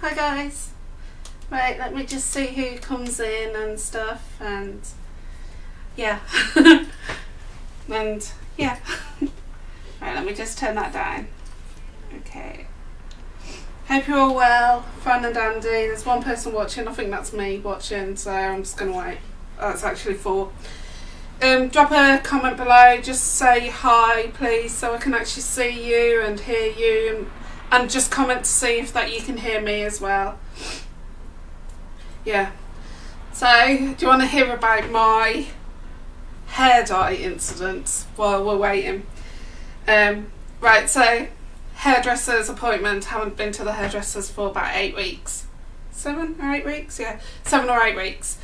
Hi guys. Right, let me just see who comes in and stuff, and yeah. And yeah. Right, let me just turn that down. Okay. Hope you're all well, fun and dandy. There's one person watching, I think that's me watching, so I'm just going to wait. That's actually 4. Drop a comment below, just say hi please, so I can actually see you and hear you, and just comment to see if that you can hear me as well. Yeah. So, do you want to hear about my hair dye incident while we're waiting? Right, so hairdresser's appointment. Haven't been to the hairdresser's for about 8 weeks. 7 or 8 weeks? Yeah, 7 or 8 weeks.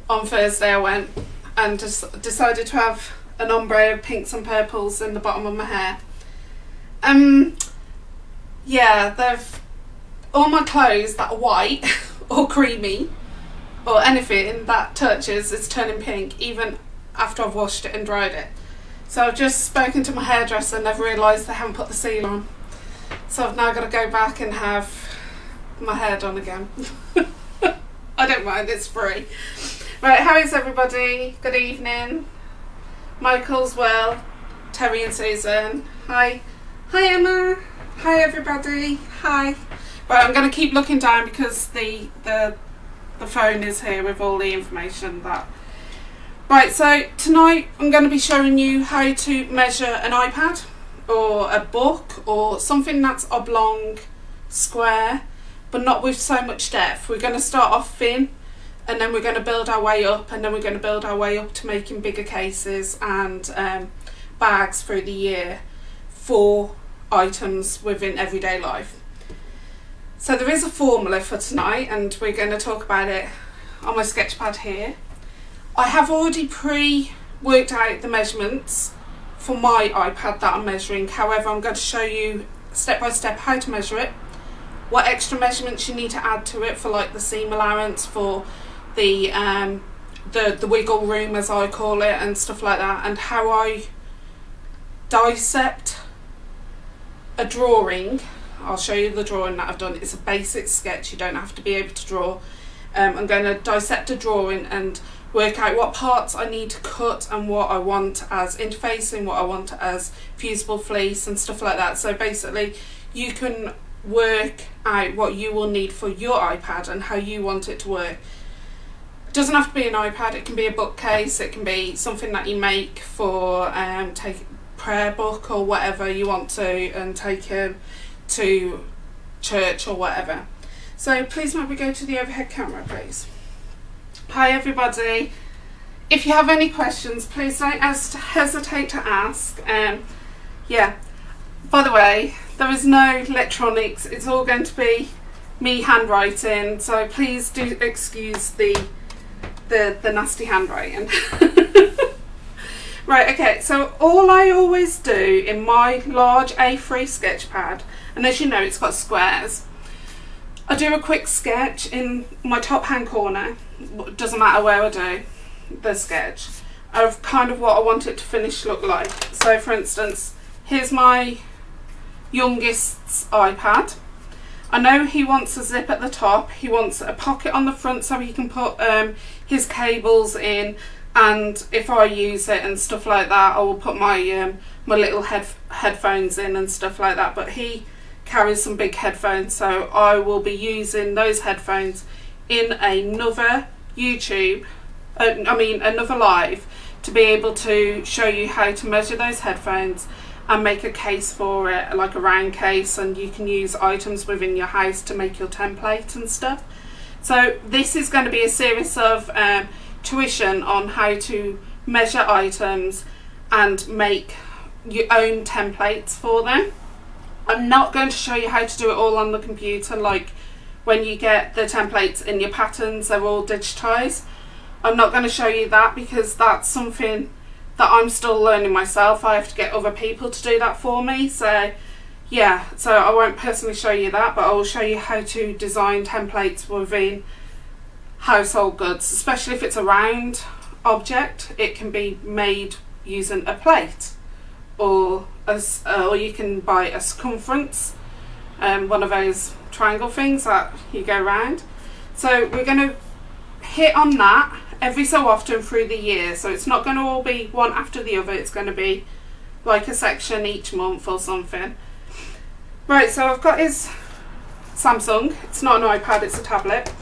On Thursday I went and just decided to have an ombre of pinks and purples in the bottom of my hair. Yeah, all my clothes that are white or creamy or anything that touches is turning pink even after I've washed it and dried it. So I've just spoken to my hairdresser and they've realised they haven't put the seal on. So I've now got to go back and have my hair done again. I don't mind, it's free. Right, how is everybody? Good evening. Michael's well. Terry and Susan. Hi. Hi Emma. Hi everybody. Hi. Right, I'm going to keep looking down because the phone is here with all the information that... Right, so tonight I'm going to be showing you how to measure an iPad or a book or something that's oblong, square, but not with so much depth. We're going to start off thin and then we're going to build our way up, and then we're going to build our way up to making bigger cases and bags through the year for items within everyday life. So there is a formula for tonight and we're going to talk about it on my sketch pad here. I have already pre-worked out the measurements for my iPad that I'm measuring. However, I'm going to show you step by step how to measure it, what extra measurements you need to add to it for like the seam allowance, for the wiggle room as I call it and stuff like that, and how I dissect a drawing. I'll show you the drawing that I've done. It's a basic sketch, you don't have to be able to draw. I'm going to dissect a drawing and work out what parts I need to cut and what I want as interfacing, what I want as fusible fleece and stuff like that. So basically you can work out what you will need for your iPad and how you want it to work. It doesn't have to be an iPad, it can be a bookcase, it can be something that you make for take prayer book or whatever you want to and take to church or whatever. So please might we go to the overhead camera please. Hi everybody. If you have any questions please don't hesitate to ask. Yeah, by the way, there is no electronics, it's all going to be me handwriting, so please do excuse the nasty handwriting. Right, okay, so all I always do in my large A3 sketch pad, and as you know it's got squares, I do a quick sketch in my top hand corner, doesn't matter where I do the sketch, of kind of what I want it to finish look like. So for instance, here's my youngest's iPad. I know he wants a zip at the top, he wants a pocket on the front so he can put his cables in, and if I use it and stuff like that I will put my my little headphones in and stuff like that, but he carries some big headphones, so I will be using those headphones in another another live to be able to show you how to measure those headphones and make a case for it, like a round case, and you can use items within your house to make your template and stuff. So this is going to be a series of tuition on how to measure items and make your own templates for them. I'm not going to show you how to do it all on the computer, like when you get the templates in your patterns, they're all digitized. I'm not going to show you that because that's something that I'm still learning myself. I have to get other people to do that for me. So yeah, so I won't personally show you that, but I will show you how to design templates within household goods, especially if it's a round object. It can be made using a plate, or you can buy a circumference one of those triangle things that you go round. So we're going to hit on that every so often through the year. So it's not going to all be one after the other. It's going to be like a section each month or something. Right, so I've got his Samsung. It's not an iPad, it's a tablet.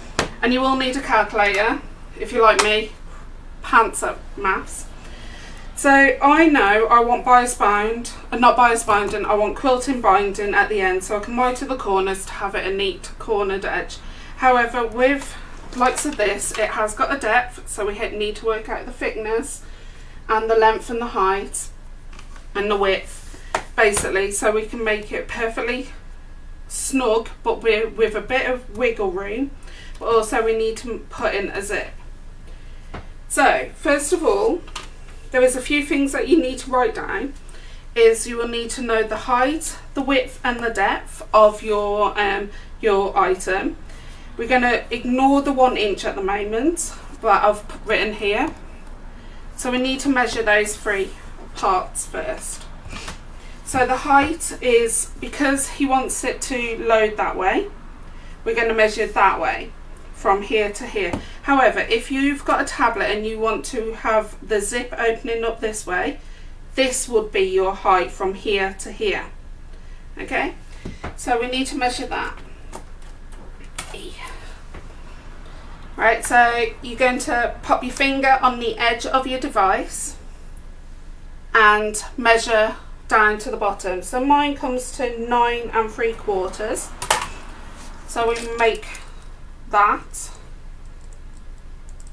And you will need a calculator if you're like me, pants at maths. So I know I want bias bound, not bias binding, I want quilting binding at the end so I can white the corners to have it a neat cornered edge. However, with likes of this, it has got a depth, so we need to work out the thickness and the length and the height and the width, basically, so we can make it perfectly snug but with a bit of wiggle room, but also we need to put in a zip. So first of all, there is a few things that you need to write down. Is you will need to know the height, the width and the depth of your item. We're going to ignore the 1 inch at the moment that I've written here. So we need to measure those 3 parts first. So the height is, because he wants it to load that way, we're going to measure that way from here to here. However, if you've got a tablet and you want to have the zip opening up this way, this would be your height from here to here. Okay, so we need to measure that. Right, so you're going to pop your finger on the edge of your device and measure down to the bottom. So mine comes to 9 3/4. So we make that.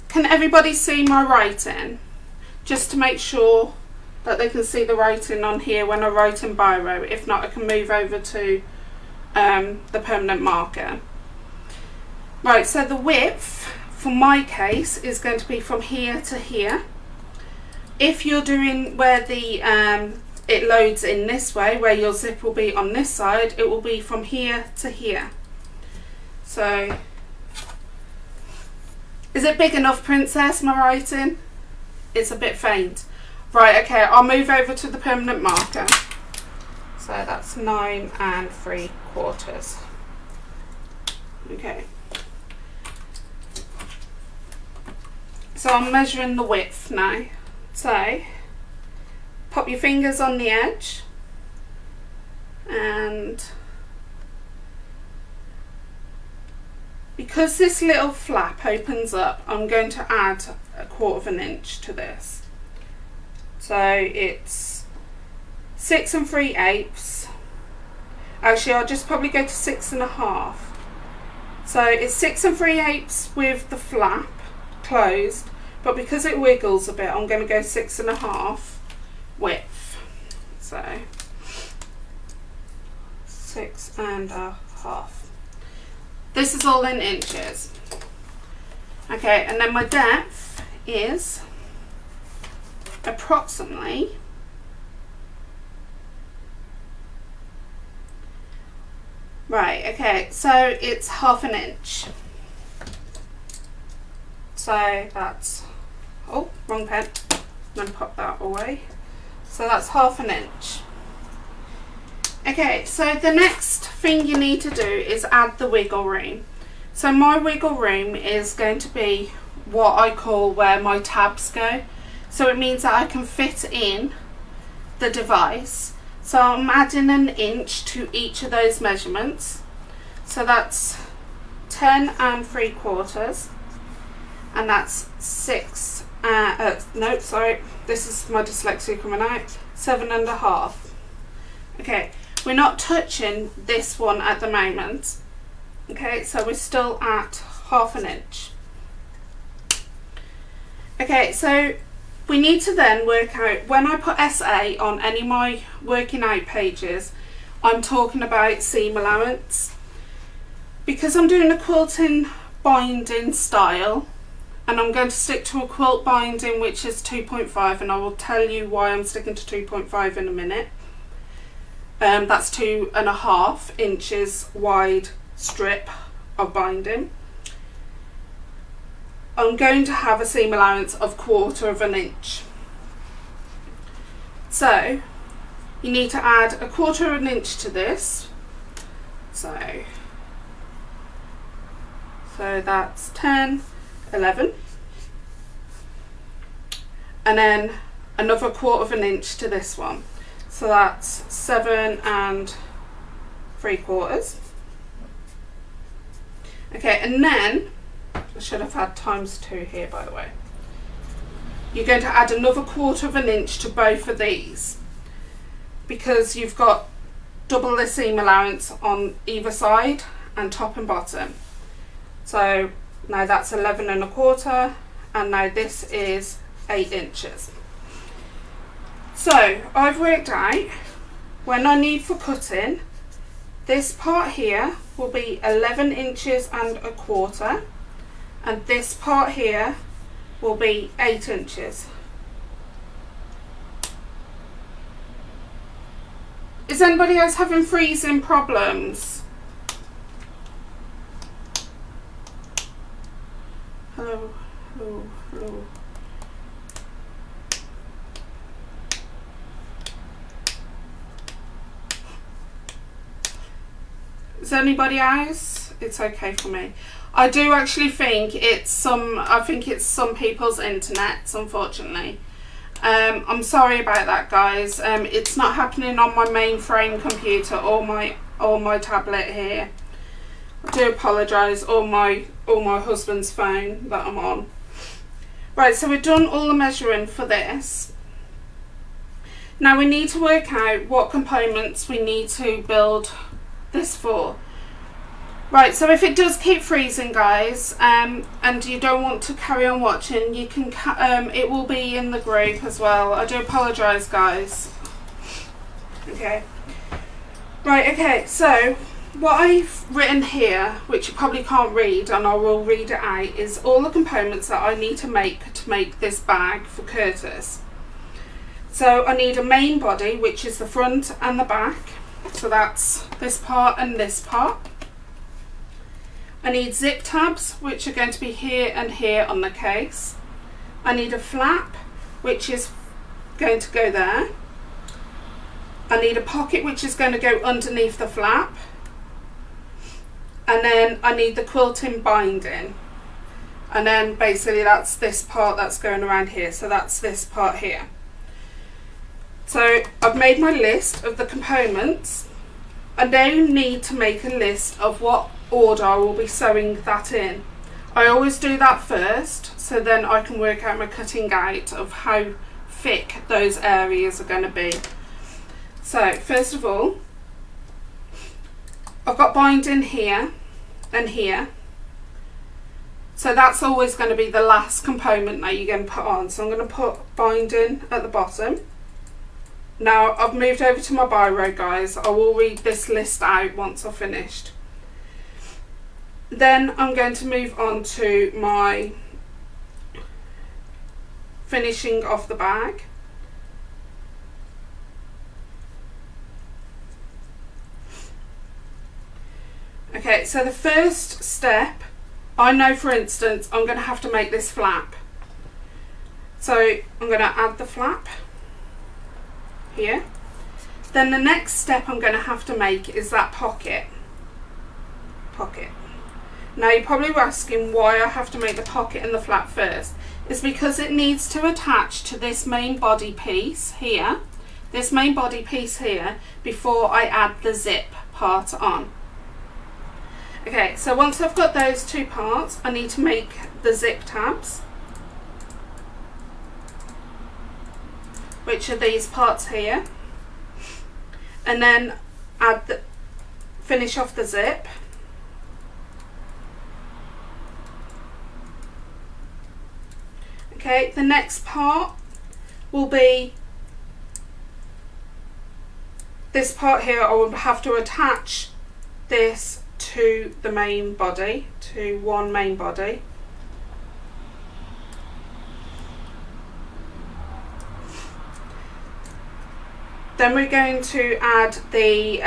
Can everybody see my writing? Just to make sure that they can see the writing on here when I write in biro. If not, I can move over to the permanent marker. Right, so the width for my case is going to be from here to here. If you're doing where the it loads in this way, where your zip will be on this side, it will be from here to here. So, is it big enough, Princess, my writing? It's a bit faint. Right, okay, I'll move over to the permanent marker. So that's 9 3/4. Okay. So I'm measuring the width now. So, pop your fingers on the edge and because this little flap opens up, I'm going to add 1/4 inch to this. So it's 6 3/8. Actually, I'll just probably go to 6 1/2. So it's 6 3/8 with the flap closed, but because it wiggles a bit, I'm going to go 6 1/2 width. So 6 1/2. This is all in inches. Okay, and then my depth is approximately right, okay, so it's 1/2 inch. So that's, oh, wrong pen, then pop that away. So that's 1/2 inch. Okay, so the next thing you need to do is add the wiggle room. So my wiggle room is going to be what I call where my tabs go. So it means that I can fit in the device. So I'm adding 1 inch to each of those measurements. So that's 10 3/4. And that's 6, no, sorry, this is my dyslexia coming out, 7 1/2. Okay, we're not touching this one at the moment. Okay, so we're still at 1/2 inch. Okay, so we need to then work out, when I put SA on any of my working out pages, I'm talking about seam allowance. Because I'm doing a quilting binding style, and I'm going to stick to a quilt binding which is 2.5, and I will tell you why I'm sticking to 2.5 in a minute. That's 2 1/2 inches wide strip of binding. I'm going to have a seam allowance of 1/4 inch. So you need to add 1/4 inch to this. So that's 10, 11. And then another 1/4 inch to this one. So that's 7 3/4. Okay, and then, I should have had ×2 here by the way. You're going to add another 1/4 inch to both of these because you've got double the seam allowance on either side and top and bottom. So now that's 11 1/4, and now this is 8 inches. So I've worked out when I need for cutting, this part here will be 11 inches and 1/4, and this part here will be 8 inches. Is anybody else having freezing problems? Hello, hello, hello. Is anybody else? It's okay for me. I do actually think it's some people's internets, unfortunately. I'm sorry about that, guys. It's not happening on my mainframe computer or my tablet here. I do apologise, or my husband's phone that I'm on. Right, so we've done all the measuring for this. Now we need to work out what components we need to build this for. Right, so if it does keep freezing, guys, and you don't want to carry on watching, you can it will be in the group as well. I do apologise, guys. Okay. Right, okay, so what I've written here, which you probably can't read, and I will read it out, is all the components that I need to make this bag for Curtis. So I need a main body, which is the front and the back. So that's this part and this part. I need zip tabs, which are going to be here and here on the case. I need a flap, which is going to go there. I need a pocket, which is going to go underneath the flap. And then I need the quilting binding. And then basically that's this part that's going around here. So that's this part here. So I've made my list of the components. I now need to make a list of what order I will be sewing that in. I always do that first, so then I can work out my cutting out of how thick those areas are going to be. So first of all, I've got binding here and here. So that's always going to be the last component that you're going to put on. So I'm going to put binding at the bottom. Now I've moved over to my biro, guys. I will read this list out once I've finished. Then I'm going to move on to my finishing of the bag. Okay, so the first step, I know for instance I'm going to have to make this flap. So I'm going to add the flap here. Then the next step I'm going to have to make is that pocket. Now you're probably asking why I have to make the pocket and the flap first. It's because it needs to attach to this main body piece here, before I add the zip part on. Okay, so once I've got those two parts, I need to make the zip tabs, which are these parts here, and then finish off the zip. Okay, the next part will be this part here. I will have to attach this to the main body, to one main body. Then we're going to add the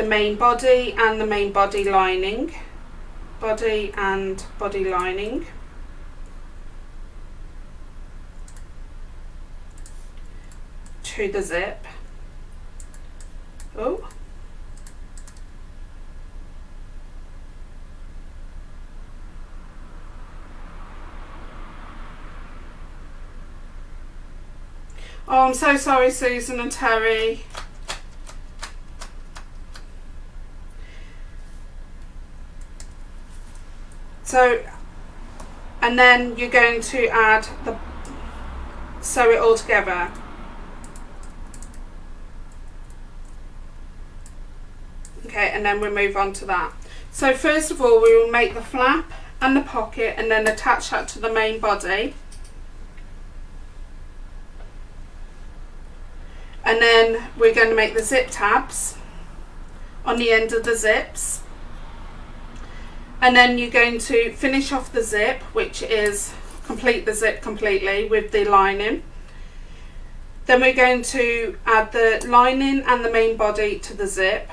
main body and the main body lining, body and body lining. To the zip. Oh. Oh, I'm so sorry, Susan and Terry. So, and then you're going to add sew it all together. Okay, and then we'll move on to that. So first of all, we will make the flap and the pocket and then attach that to the main body. And then we're going to make the zip tabs on the end of the zips. And then you're going to finish off the zip, which is complete the zip completely with the lining. Then we're going to add the lining and the main body to the zip,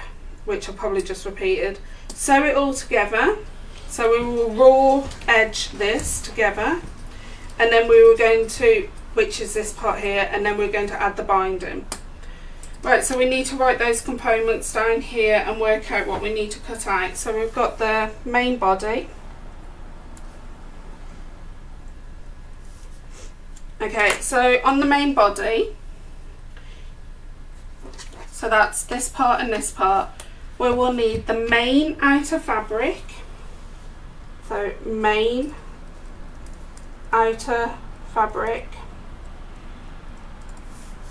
which I probably just repeated. Sew it all together. So we will raw edge this together. And then we were going to, which is this part here, and then we're going to add the binding. Right, so we need to write those components down here and work out what we need to cut out. So we've got the main body. Okay, so on the main body, so that's this part and this part, we will need the main outer fabric. So main outer fabric.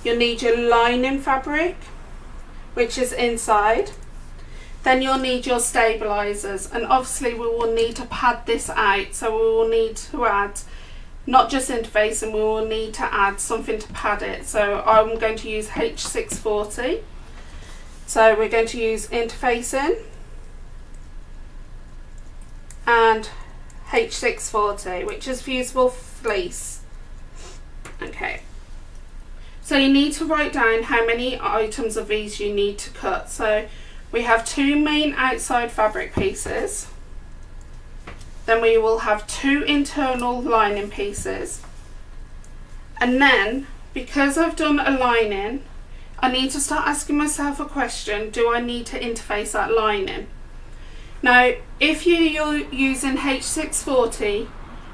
You'll need your lining fabric, which is inside. Then you'll need your stabilizers, and obviously we will need to pad this out, so we will need to add not just interfacing, we will need to add something to pad it. So I'm going to use H640. So we're going to use interfacing and H640, which is fusible fleece. Okay. So you need to write down how many items of these you need to cut. So we have 2 main outside fabric pieces. Then we will have 2 internal lining pieces. And then, because I've done a lining, I need to start asking myself a question: do I need to interface that lining? Now, if you're using H640,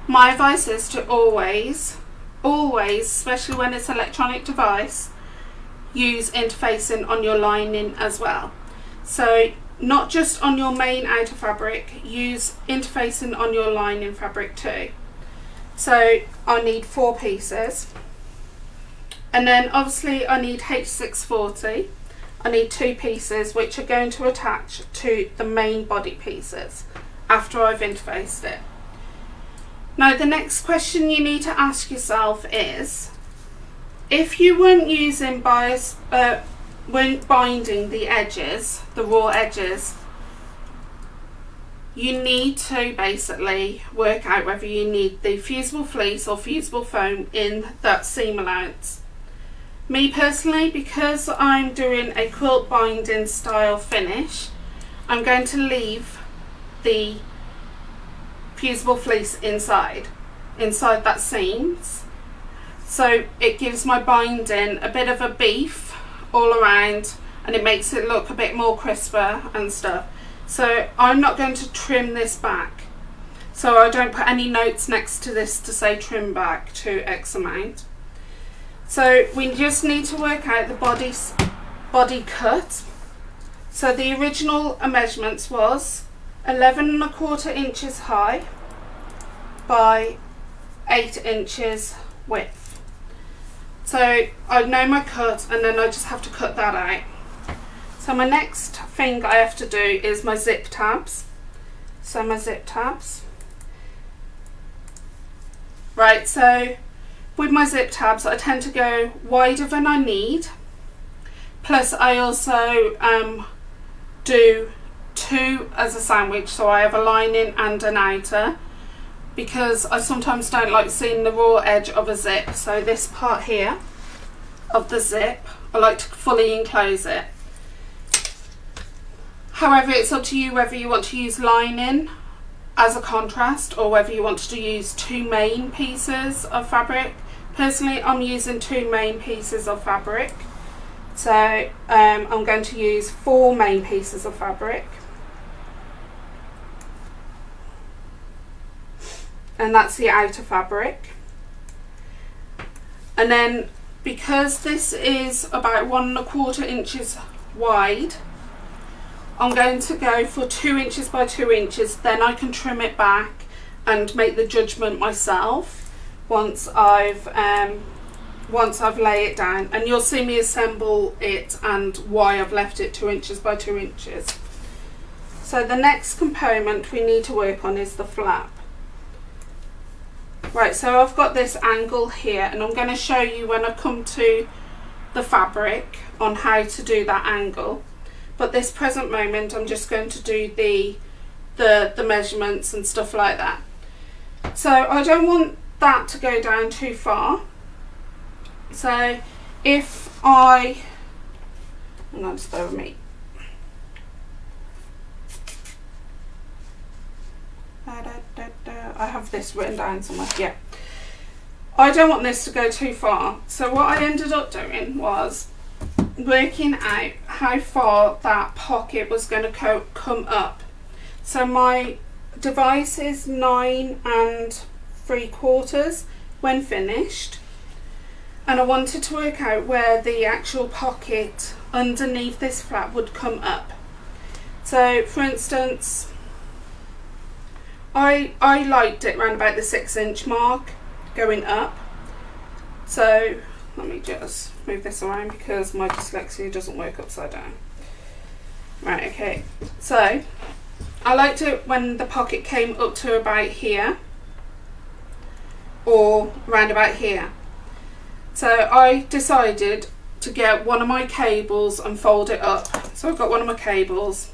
my advice is to always, especially when it's an electronic device, use interfacing on your lining as well. So not just on your main outer fabric, use interfacing on your lining fabric too. So I need 4 pieces, and then obviously I need H640. I need 2 pieces which are going to attach to the main body pieces after I've interfaced it. Now the next question you need to ask yourself is, if you weren't using weren't binding the edges, the raw edges, you need to basically work out whether you need the fusible fleece or fusible foam in that seam allowance. Me personally, because I'm doing a quilt binding style finish, I'm going to leave the fusible fleece inside that seams, so it gives my binding a bit of a beef all around, and it makes it look a bit more crisper and stuff. So I'm not going to trim this back, so I don't put any notes next to this to say trim back to X amount. So we just need to work out the body cut. So the original measurements was 11¼ inches high by 8 inches width. So I know my cut, and then I just have to cut that out. So my next thing I have to do is my zip tabs. So my zip tabs. Right, so with my zip tabs I tend to go wider than I need. Plus I also do 2 as a sandwich, so I have a lining and an outer, because I sometimes don't like seeing the raw edge of a zip. So this part here of the zip, I like to fully enclose it. However, it's up to you whether you want to use lining as a contrast or whether you want to use 2 main pieces of fabric. Personally, I'm using 2 main pieces of fabric. So I'm going to use 4 main pieces of fabric. And that's the outer fabric. And then because this is about 1¼ inches wide, I'm going to go for 2 inches by 2 inches, then I can trim it back and make the judgment myself once I've laid it down, and you'll see me assemble it and why I've left it 2 inches by 2 inches. So the next component we need to work on is the flap. Right, so I've got this angle here, and I'm going to show you when I come to the fabric on how to do that angle. But this present moment I'm just going to do the measurements and stuff like that. So I don't want that to go down too far. So if I'm just bear with me. I have this written down somewhere. Yeah. I don't want this to go too far. So what I ended up doing was working out how far that pocket was going to come up. So my device is 9 3/4 when finished, and I wanted to work out where the actual pocket underneath this flap would come up. So for instance, I liked it around about the 6-inch mark going up. So let me just move this around because my dyslexia doesn't work upside down. Right, okay. So I liked it when the pocket came up to about here or round about here. So I decided to get one of my cables and fold it up. So I've got one of my cables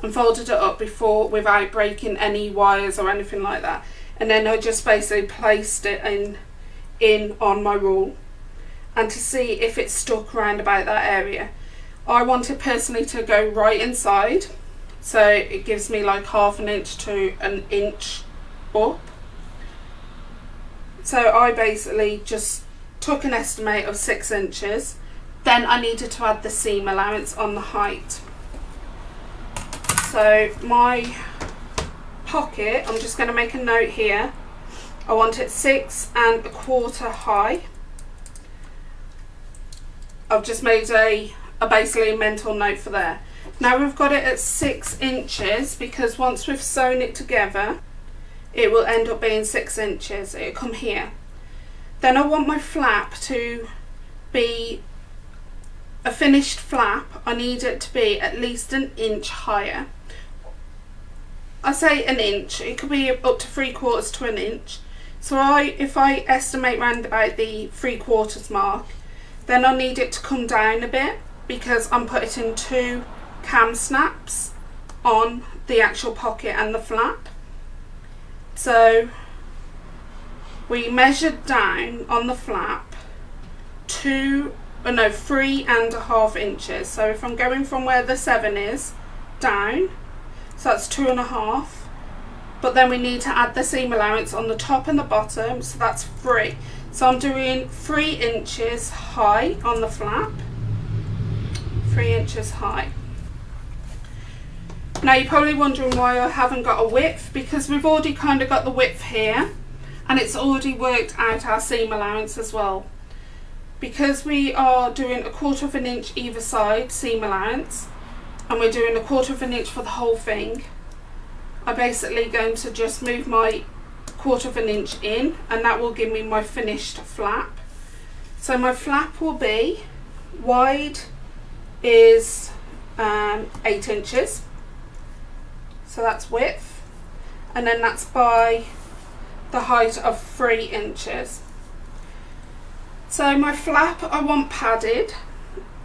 and folded it up before without breaking any wires or anything like that. And then I just basically placed it in on my rule, and to see if it stuck around about that area. I wanted personally to go right inside, so it gives me like 1/2 inch to 1 inch up. So I basically just took an estimate of 6 inches. Then I needed to add the seam allowance on the height. So my pocket, I'm just going to make a note here. I want it 6 1/4 high. I've just made basically a mental note for there. Now we've got it at 6 inches because once we've sewn it together, it will end up being 6 inches. It'll come here. Then I want my flap to be a finished flap. I need it to be at least 1 inch higher. I say 1 inch, it could be up to 3/4 to 1 inch. So if I estimate round about the 3/4 mark, then I need it to come down a bit because I'm putting 2 cam snaps on the actual pocket and the flap. So we measured down on the flap 3.5 inches. So if I'm going from where the 7 is down, so that's 2.5. But then we need to add the seam allowance on the top and the bottom, so that's 3. So I'm doing 3 inches high on the flap. 3 inches high. Now you're probably wondering why I haven't got a width, because we've already kind of got the width here, and it's already worked out our seam allowance as well. Because we are doing 1/4 inch either side seam allowance, and we're doing 1/4 inch for the whole thing, I'm basically going to just move my 1/4 inch in, and that will give me my finished flap. So my flap will be, wide is 8 inches, so that's width, and then that's by the height of 3 inches. So my flap I want padded,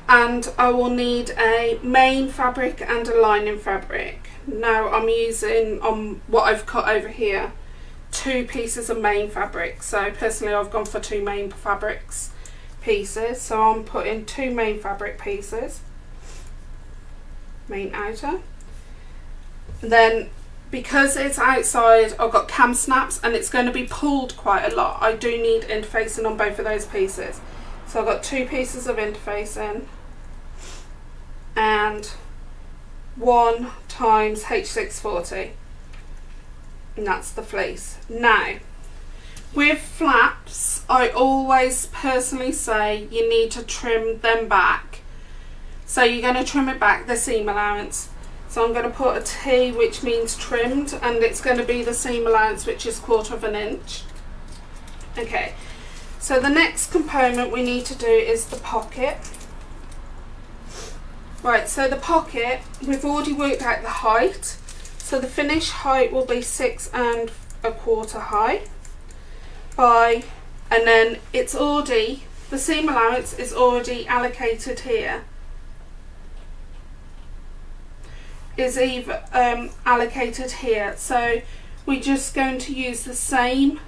and I will need a main fabric and a lining fabric. Now I'm using, on what I've cut over here, 2 pieces of main fabric. So personally I've gone for 2 main fabrics pieces. So I'm putting 2 main fabric pieces, main outer. Then because it's outside, I've got cam snaps and it's going to be pulled quite a lot. I do need interfacing on both of those pieces. So I've got 2 pieces of interfacing and 1 times H640, and that's the fleece. Now With flaps, I always personally say you need to trim them back. So you're going to trim it back, the seam allowance. So I'm going to put a T, which means trimmed, and it's going to be the seam allowance, which is 1/4 inch. Okay, so the next component we need to do is the pocket. Right, so the pocket, we've already worked out the height. So the finished height will be 6 1/4 high. And then it's already, the seam allowance is already allocated here. Is either allocated here. So we're just going to use the same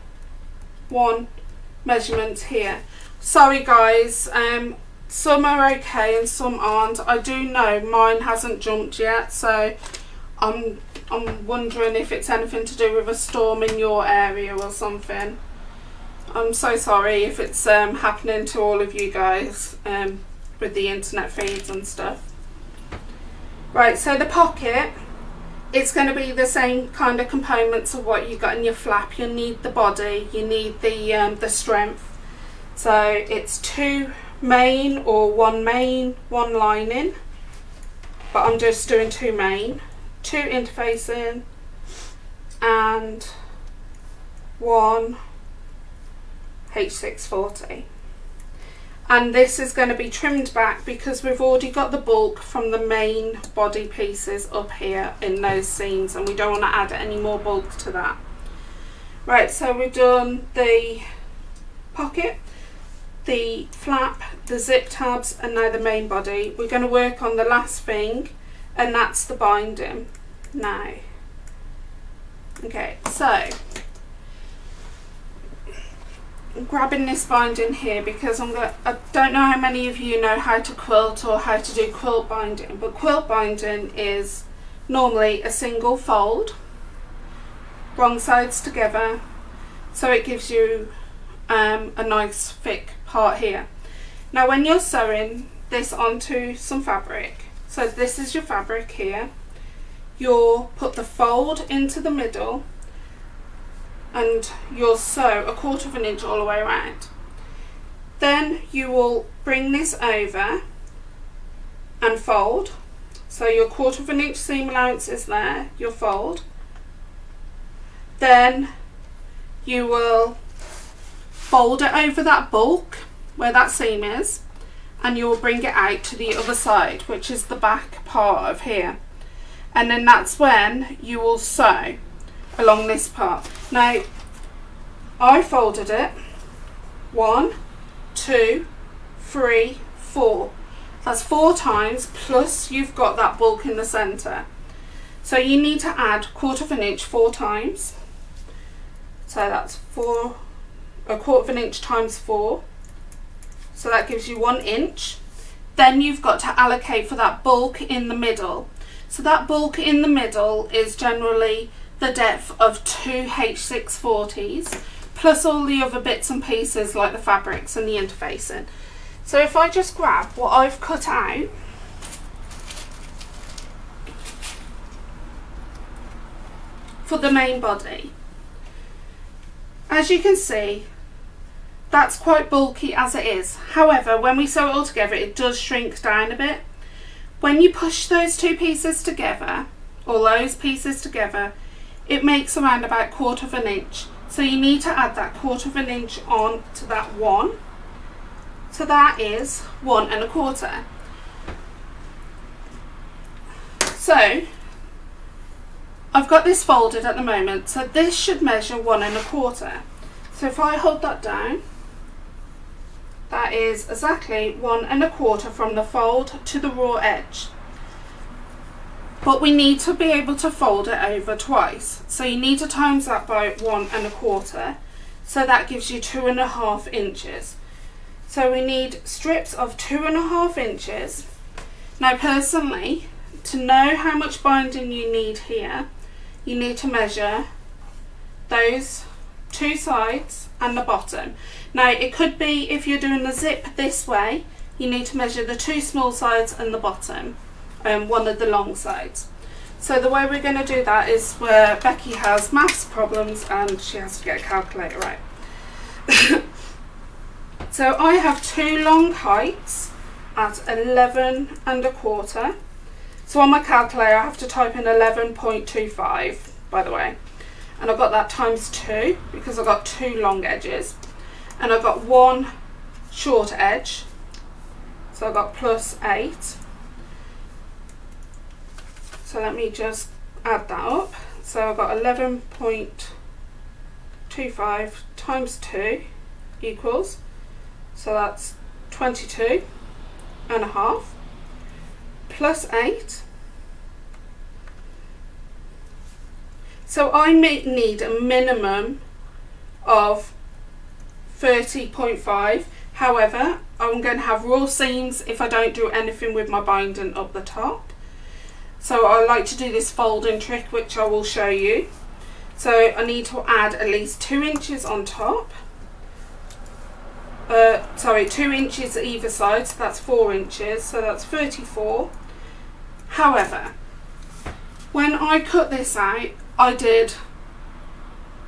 one measurement here. Sorry guys, some are okay and some aren't. I do know mine hasn't jumped yet, so I'm wondering if it's anything to do with a storm in your area or something. I'm so sorry if it's happening to all of you guys with the internet feeds and stuff. Right, so the pocket, it's going to be the same kind of components of what you got in your flap. You need the body, you need the strength. So it's 2 main or 1 main, 1 lining, but I'm just doing 2 main, 2 interfacing, and 1 H640. And this is going to be trimmed back because we've already got the bulk from the main body pieces up here in those seams, and we don't want to add any more bulk to that. Right, so we've done the pocket, the flap, the zip tabs, and now the main body. We're going to work on the last thing, and that's the binding now. Okay, so I'm grabbing this binding here because I don't know how many of you know how to quilt or how to do quilt binding, but quilt binding is normally a single fold, wrong sides together, so it gives you a nice thick part here. Now when you're sewing this onto some fabric, so this is your fabric here, you'll put the fold into the middle and you'll sew 1/4 inch all the way around. Then you will bring this over and fold. So your 1/4 inch seam allowance is there, your fold. Then you will fold it over that bulk where that seam is, and you'll bring it out to the other side, which is the back part of here. And then that's when you will sew along this part. Now I folded it 1, 2, 3, 4. That's 4 times, plus you've got that bulk in the center. So you need to add 1/4 inch 4 times. So that's 1/4 inch times 4. So that gives you 1 inch. Then you've got to allocate for that bulk in the middle. So that bulk in the middle is generally the depth of 2 H640s, plus all the other bits and pieces like the fabrics and the interfacing. So if I just grab what I've cut out, for the main body, as you can see, that's quite bulky as it is. However, when we sew it all together, it does shrink down a bit. When you push those 2 pieces together, or those pieces together, it makes around about 1/4 inch. So you need to add that 1/4 inch on to that 1. So that is 1 1/4. So I've got this folded at the moment, so this should measure 1 1/4. So if I hold that down, that is exactly 1 1/4 from the fold to the raw edge. But we need to be able to fold it over twice. So you need to times that by 1 1/4. So that gives you 2 1/2 inches. So we need strips of 2 1/2 inches. Now personally, to know how much binding you need here, you need to measure those 2 sides and the bottom. Now it could be, if you're doing the zip this way, you need to measure the 2 small sides and the bottom, one of the long sides. So the way we're going to do that is where Becky has maths problems and she has to get a calculator out. So I have two long heights at 11.25. So on my calculator I have to type in 11.25, by the way. And I've got that times 2 because I've got two long edges. And I've got one short edge. So I've got plus 8. So let me just add that up. So I've got 11.25 times 2 equals, so that's 22.5 plus 8. So I may need a minimum of 30.5. However, I'm going to have raw seams if I don't do anything with my binding up the top. So I like to do this folding trick, which I will show you. So I need to add at least 2 inches on top. 2 inches either side, so that's 4 inches, so that's 34. However, when I cut this out, I did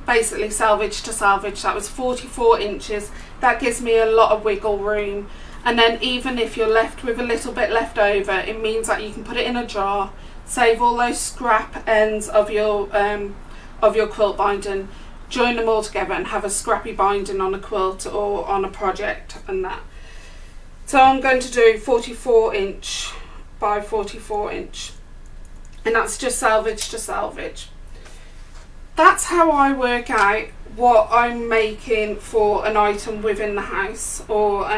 basically salvage to salvage. That was 44 inches. That gives me a lot of wiggle room. And then even if you're left with a little bit left over, it means that you can put it in a jar, save all those scrap ends of your quilt binding, join them all together and have a scrappy binding on a quilt or on a project and that. So I'm going to do 44 inch by 44 inch, and that's just salvage to salvage. That's how I work out what I'm making for an item within the house, or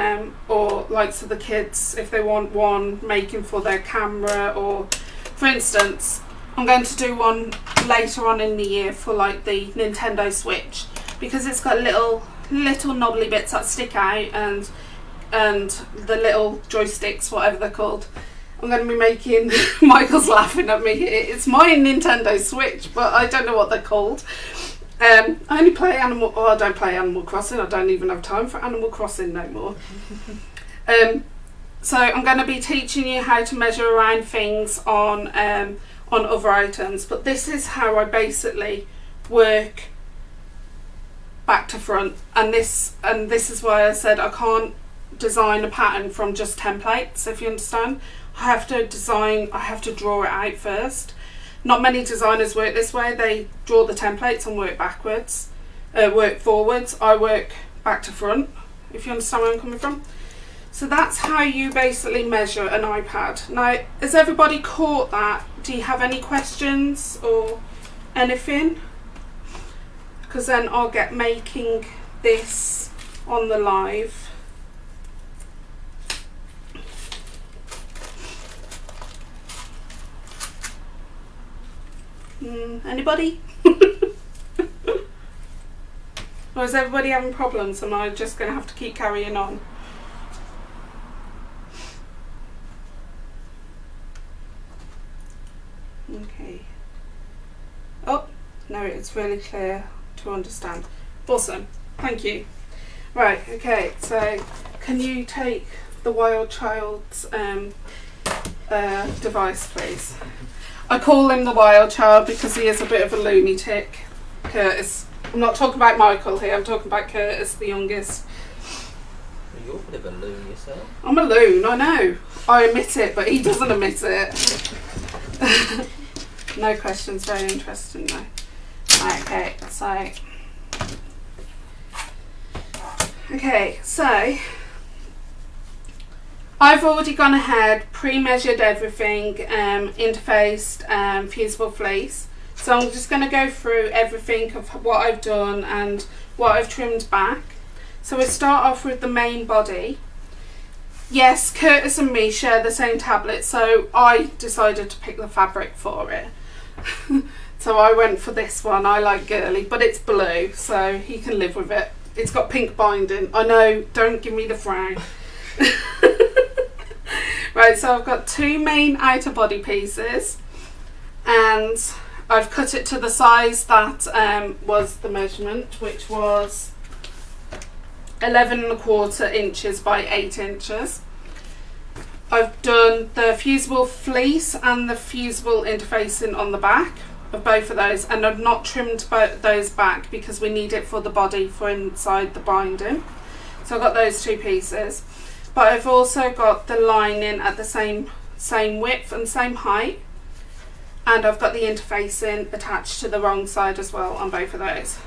like for the kids if they want one making for their camera, or for instance I'm going to do one later on in the year for like the Nintendo Switch, because it's got little knobbly bits that stick out and the little joysticks, whatever they're called. I'm going to be making Michael's laughing at me. It's my Nintendo Switch, but I don't know what they're called. I only play I don't play Animal Crossing. I don't even have time for Animal Crossing no more. So I'm going to be teaching you how to measure around things on other items, but this is how I basically work back to front, and this is why I said I can't design a pattern from just templates, if you understand. I have to draw it out first. Not many designers work this way. They draw the templates and work forwards. I work back to front, if you understand where I'm coming from. So that's how you basically measure an iPad. Now, has everybody caught that? Do you have any questions or anything? Because then I'll get making this on the live. Anybody? Or is everybody having problems? Am I just going to have to keep carrying on? Okay. Oh, no, it's really clear to understand. Awesome. Thank you. Right, okay, so can you take the wild child's device, please? I call him the wild child because he is a bit of a loony tick. Curtis. I'm not talking about Michael here, I'm talking about Curtis, the youngest. You're a bit of a loon yourself. I'm a loon, I know. I admit it, but he doesn't admit it. No questions, very interesting though. Okay, so I've already gone ahead, pre-measured everything, interfaced, fusible fleece. So I'm just going to go through everything of what I've done and what I've trimmed back. So we start off with the main body. Yes, Curtis and me share the same tablet, so I decided to pick the fabric for it. So I went for this one. I like girly, but it's blue, so he can live with it. It's got pink binding. I know, don't give me the frown. Right, so I've got two main outer body pieces, and I've cut it to the size that was the measurement, which was 11.25 inches by 8 inches. I've done the fusible fleece and the fusible interfacing on the back, of both of those, and I've not trimmed those back because we need it for the body for inside the binding. So I've got those two pieces, but I've also got the lining at the same width and same height, and I've got the interfacing attached to the wrong side as well on both of those.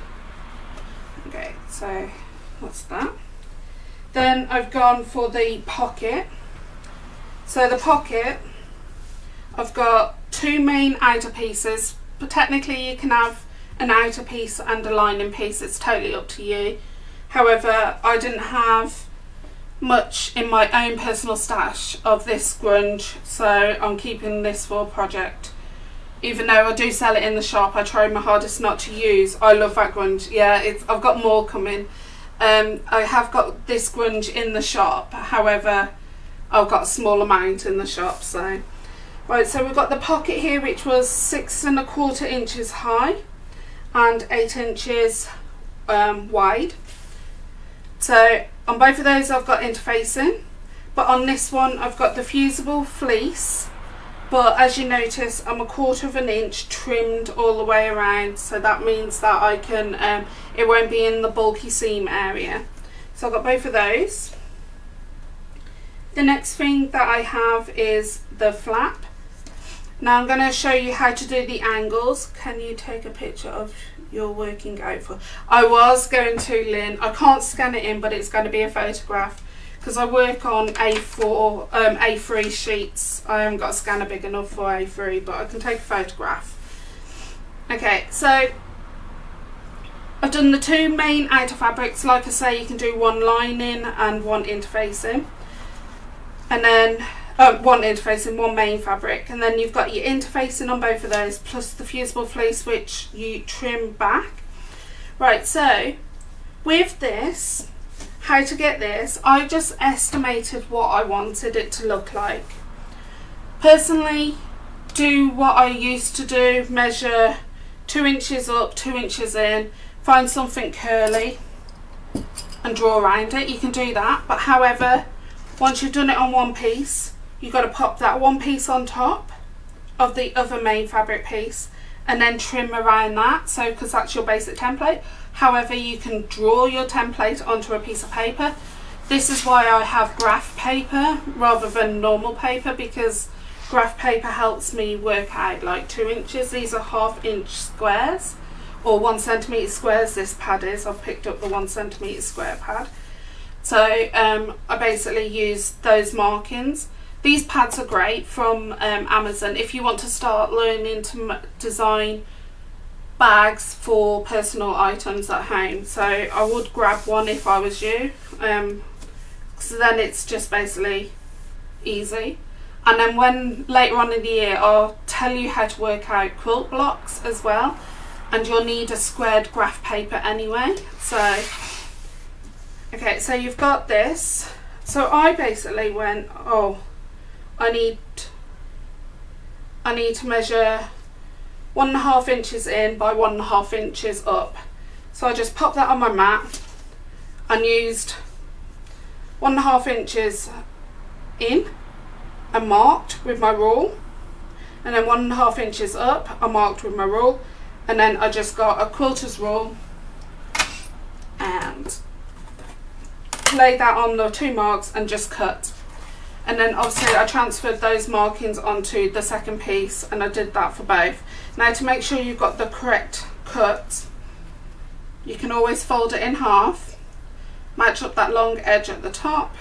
Okay, so that's that. Then I've gone for the pocket. So the pocket, I've got two main outer pieces, but technically you can have an outer piece and a lining piece, it's totally up to you. However, I didn't have much in my own personal stash of this grunge, so I'm keeping this for a project. Even though I do sell it in the shop, I try my hardest not to use. I love that grunge. Yeah, I've got more coming. I have got this grunge in the shop, however I've got a small amount in the shop. So right, so we've got the pocket here, which was 6¼ inches high and 8 inches wide. So on both of those I've got interfacing, but on this one I've got the fusible fleece, but as you notice I'm 1/4 inch trimmed all the way around, so that means that I can it won't be in the bulky seam area. So I've got both of those. The next thing that I have is the flap. Now I'm going to show you how to do the angles. Can you take a picture of your working out for? I was going to, Lynn. I can't scan it in, but it's going to be a photograph because I work on A3 sheets. I haven't got a scanner big enough for A3, but I can take a photograph. Okay, so I've done the two main outer fabrics. Like I say, you can do one lining and one interfacing, and then one interfacing, one main fabric, and then you've got your interfacing on both of those, plus the fusible fleece which you trim back. Right, so with this, how to get this, I just estimated what I wanted it to look like. Personally, do what I used to do, measure 2 inches up, 2 inches in, find something curly and draw around it. You can do that, but however, once you've done it on one piece, you've got to pop that one piece on top of the other main fabric piece and then trim around that, so because that's your basic template. However, you can draw your template onto a piece of paper. This is why I have graph paper rather than normal paper, because graph paper helps me work out like 2 inches. These are 1/2 inch squares or 1 centimetre squares. This pad is, I've picked up the 1 centimetre square pad. So I basically use those markings. These pads are great from Amazon if you want to start learning to design bags for personal items at home. So I would grab one if I was you, so then it's just basically easy. And then when later on in the year I'll tell you how to work out quilt blocks as well, and you'll need a squared graph paper anyway. So okay, so you've got this. So I basically went, I need to measure 1½ inches in by 1½ inches up. So I just popped that on my mat and used 1½ inches in and marked with my rule, and then 1½ inches up I marked with my rule, and then I just got a quilter's rule and laid that on the 2 marks and just cut. And then obviously I transferred those markings onto the second piece, and I did that for both. Now to make sure you've got the correct cut, you can always fold it in half, match up that long edge at the top,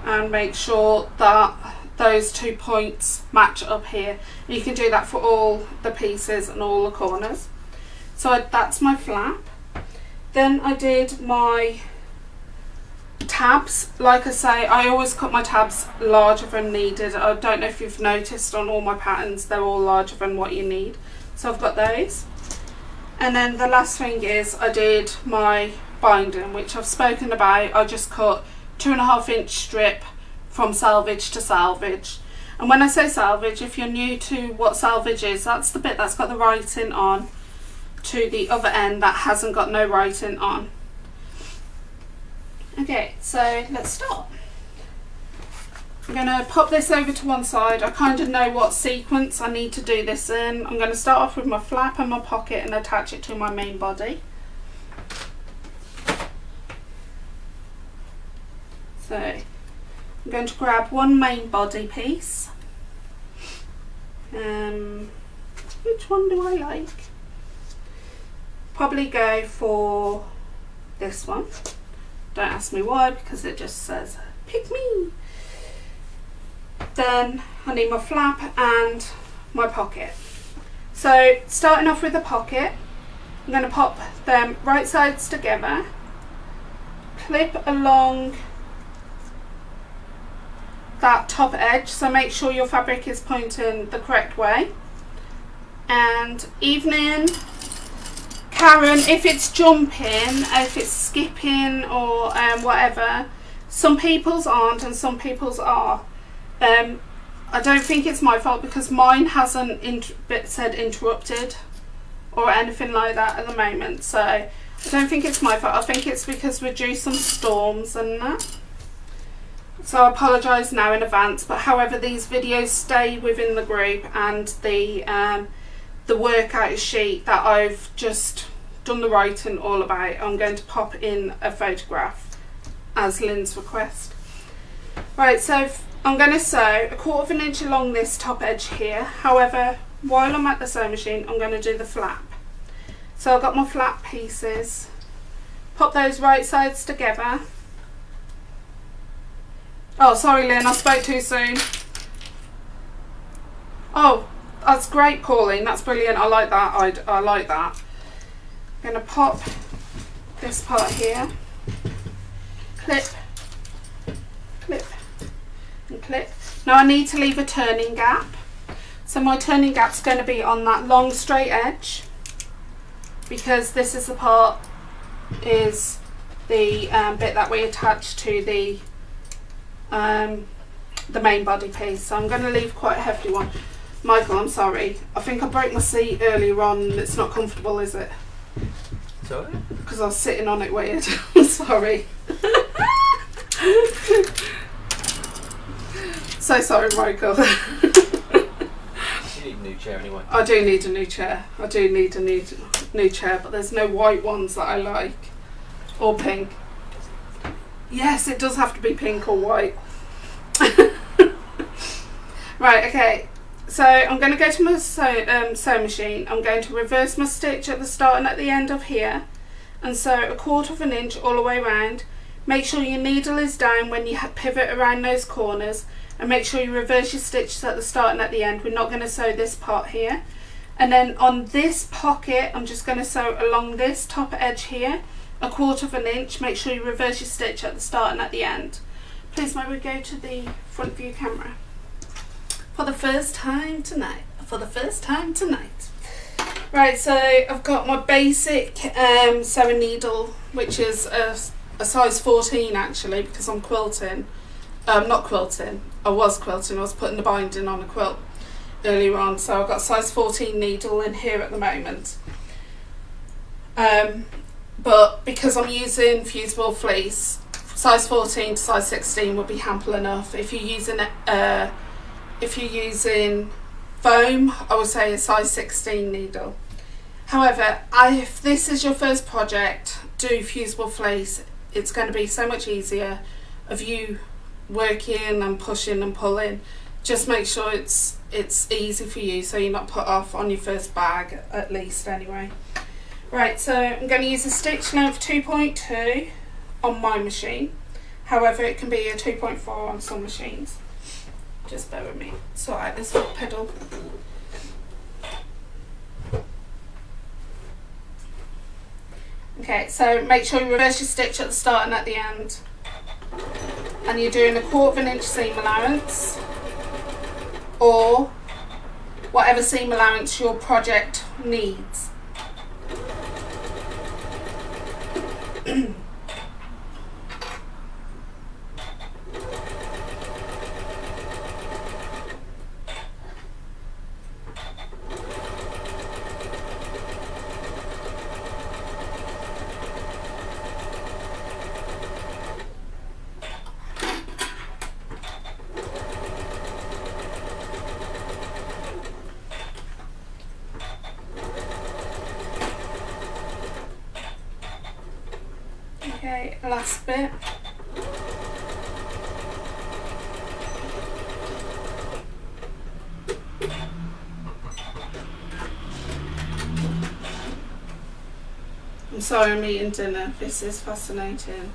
and make sure that those 2 points match up here. You can do that for all the pieces and all the corners. So that's my flap. Then I did my tabs. Like I say, I always cut my tabs larger than needed. I don't know if you've noticed on all my patterns, they're all larger than what you need. So I've got those. And then the last thing is I did my binding, which I've spoken about. I just cut 2½ inch strip from selvage to selvage. And when I say selvage, if you're new to what selvage is, that's the bit that's got the writing on to the other end that hasn't got no writing on. Okay, so let's start. I'm going to pop this over to one side. I kind of know what sequence I need to do this in. I'm going to start off with my flap and my pocket and attach it to my main body. So I'm going to grab one main body piece. Which one do I like? Probably go for this one. Don't ask me why, because it just says pick me. Then I need my flap and my pocket. So starting off with the pocket, I'm going to pop them right sides together, clip along that top edge, so make sure your fabric is pointing the correct way. And evening, Karen, if it's jumping, if it's skipping or whatever, some people's aren't and some people's are. I don't think it's my fault because mine hasn't said interrupted or anything like that at the moment, so I don't think it's my fault. I think it's because we're due some storms and that. So I apologise now in advance, but however these videos stay within the group and the workout sheet that I've just done the writing all about, I'm going to pop in a photograph as Lynn's request. Right, so I'm going to sew 1/4 inch along this top edge here. However, while I'm at the sewing machine, I'm going to do the flap. So I've got my flap pieces, pop those right sides together. Oh, sorry Lynn, I spoke too soon. Oh, that's great, Pauline, that's brilliant, I like that, I like that. I'm going to pop this part here, clip, clip, and clip. Now I need to leave a turning gap. So my turning gap's going to be on that long straight edge, because this is the part, is the bit that we attach to the main body piece. So I'm going to leave quite a hefty one. Michael, I'm sorry. I think I broke my seat earlier on and it's not comfortable, is it? Sorry? Because I was sitting on it weird. I'm sorry. So sorry, Michael. You need a new chair anyway. I do need a new chair. I do need a new chair, but there's no white ones that I like. Or pink. Yes, it does have to be pink or white. Right, okay. So I'm going to go to my sewing machine. I'm going to reverse my stitch at the start and at the end of here and sew 1/4 inch all the way around. Make sure your needle is down when you pivot around those corners, and make sure you reverse your stitches at the start and at the end. We're not going to sew this part here. And then on this pocket, I'm just going to sew along this top edge here 1/4 inch. Make sure you reverse your stitch at the start and at the end. Please may we go to the front view camera. For the first time tonight. Right, so I've got my basic sewing needle, which is a size 14 actually, because I'm quilting. Not quilting, I was quilting, I was putting the binding on a quilt earlier on, so I've got size 14 needle in here at the moment. But because I'm using fusible fleece, size 14 to size 16 would be ample enough. If you're using foam, I would say a size 16 needle. However, if this is your first project, do fusible fleece. It's going to be so much easier of you working and pushing and pulling. Just make sure it's easy for you, so you're not put off on your first bag, at least anyway. Right, so I'm going to use a stitch length 2.2 on my machine. However, it can be a 2.4 on some machines. Just bear with me. Sort out this foot pedal. Okay, so make sure you reverse your stitch at the start and at the end. And you're doing 1/4 inch seam allowance, or whatever seam allowance your project needs. last bit. I'm sorry, I'm eating dinner. This is fascinating.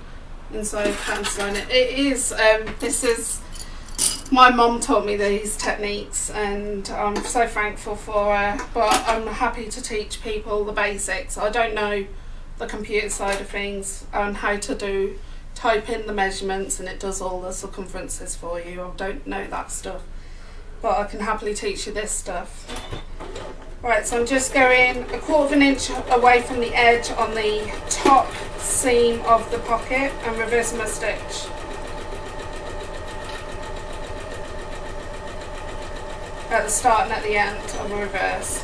Inside Palestine. It is, this is, my mum taught me these techniques and I'm so thankful for her, but I'm happy to teach people the basics. I don't know the computer side of things and how to type in the measurements and it does all the circumferences for you. I don't know that stuff, but I can happily teach you this stuff. Right, so I'm just going 1/4 inch away from the edge on the top seam of the pocket and reversing my stitch. At the start and at the end of a reverse.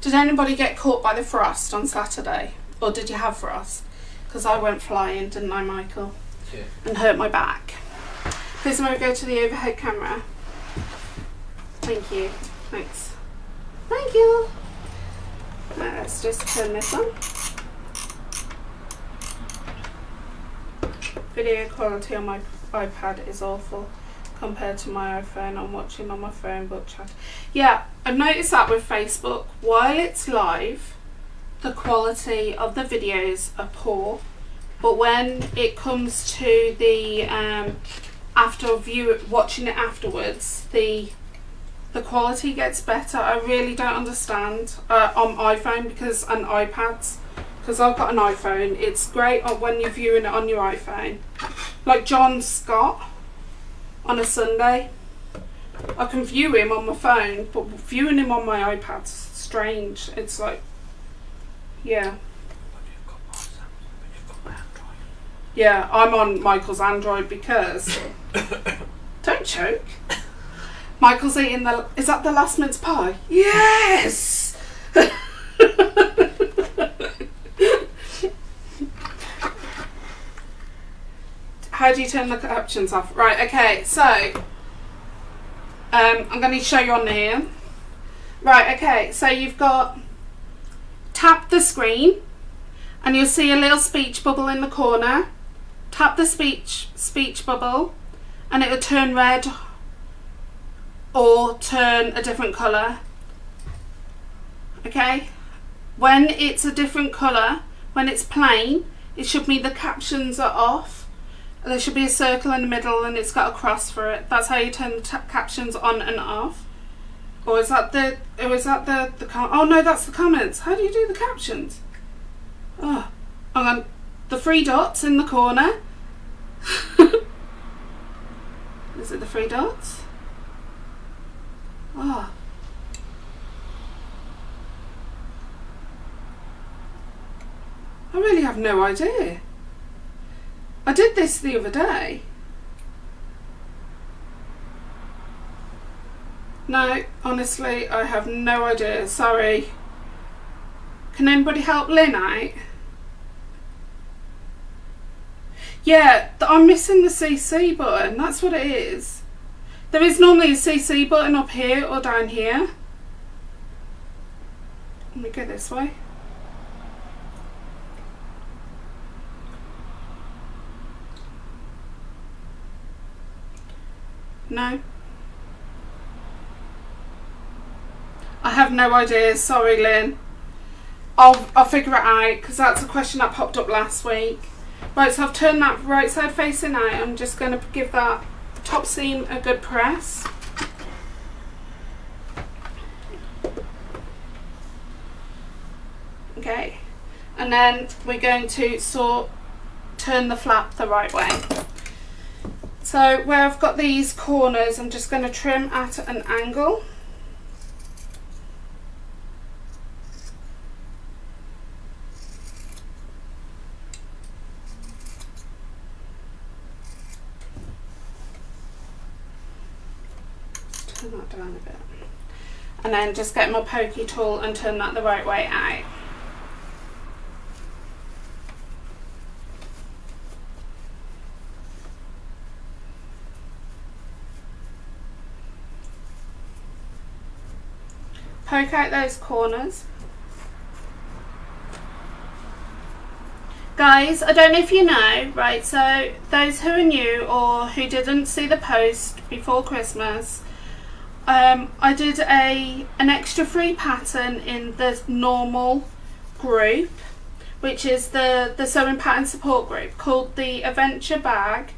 Did anybody get caught by the frost on Saturday? Or did you have frost? Because I went flying, didn't I, Michael? Yeah. And hurt my back. Please, I'm going to go to the overhead camera. Thank you. Thanks. Thank you. Right, let's just turn this on. Video quality on my iPad is awful compared to my iPhone. I'm watching on my phone book chat. Yeah, I've noticed that with Facebook. While it's live, the quality of the videos are poor. But when it comes to the watching it afterwards, the quality gets better. I really don't understand on iPhone and iPads, because I've got an iPhone. It's great when you're viewing it on your iPhone, like John Scott on a Sunday. I can view him on my phone, but viewing him on my iPad's strange. It's like, yeah. Yeah, I'm on Michael's Android because don't choke. Michael's eating is that the last mince pie? Yes. How do you turn the captions off? Right, okay, so I'm going to show you on here. Right, okay, so you've got tap the screen and you'll see a little speech bubble in the corner. Tap the speech bubble and it'll turn red or turn a different colour. Okay, when it's a different colour, when it's plain, it should mean the captions are off. There should be a circle in the middle and it's got a cross for it. That's how you turn the captions on and off. Or is that the oh no, that's the comments. How do you do the captions? Oh, hang on. The 3 dots in the corner. Is it the 3 dots? Oh. I really have no idea. I did this the other day. No, honestly, I have no idea. Sorry. Can anybody help Lynn out? Yeah, I'm missing the CC button. That's what it is. There is normally a CC button up here or down here. Let me go this way. No. I have no idea. Sorry, Lynn. I'll figure it out because that's a question that popped up last week. Right, so I've turned that right side facing out. I'm just going to give that top seam a good press. Okay, and then we're going to turn the flap the right way. So where I've got these corners, I'm just going to trim at an angle. Turn that down a bit. And then just get my pokey tool and turn that the right way out. Poke out those corners. Guys, I don't know if you know, right, so those who are new or who didn't see the post before Christmas, I did an extra free pattern in the normal group, which is the sewing pattern support group, called the Adventure Bag,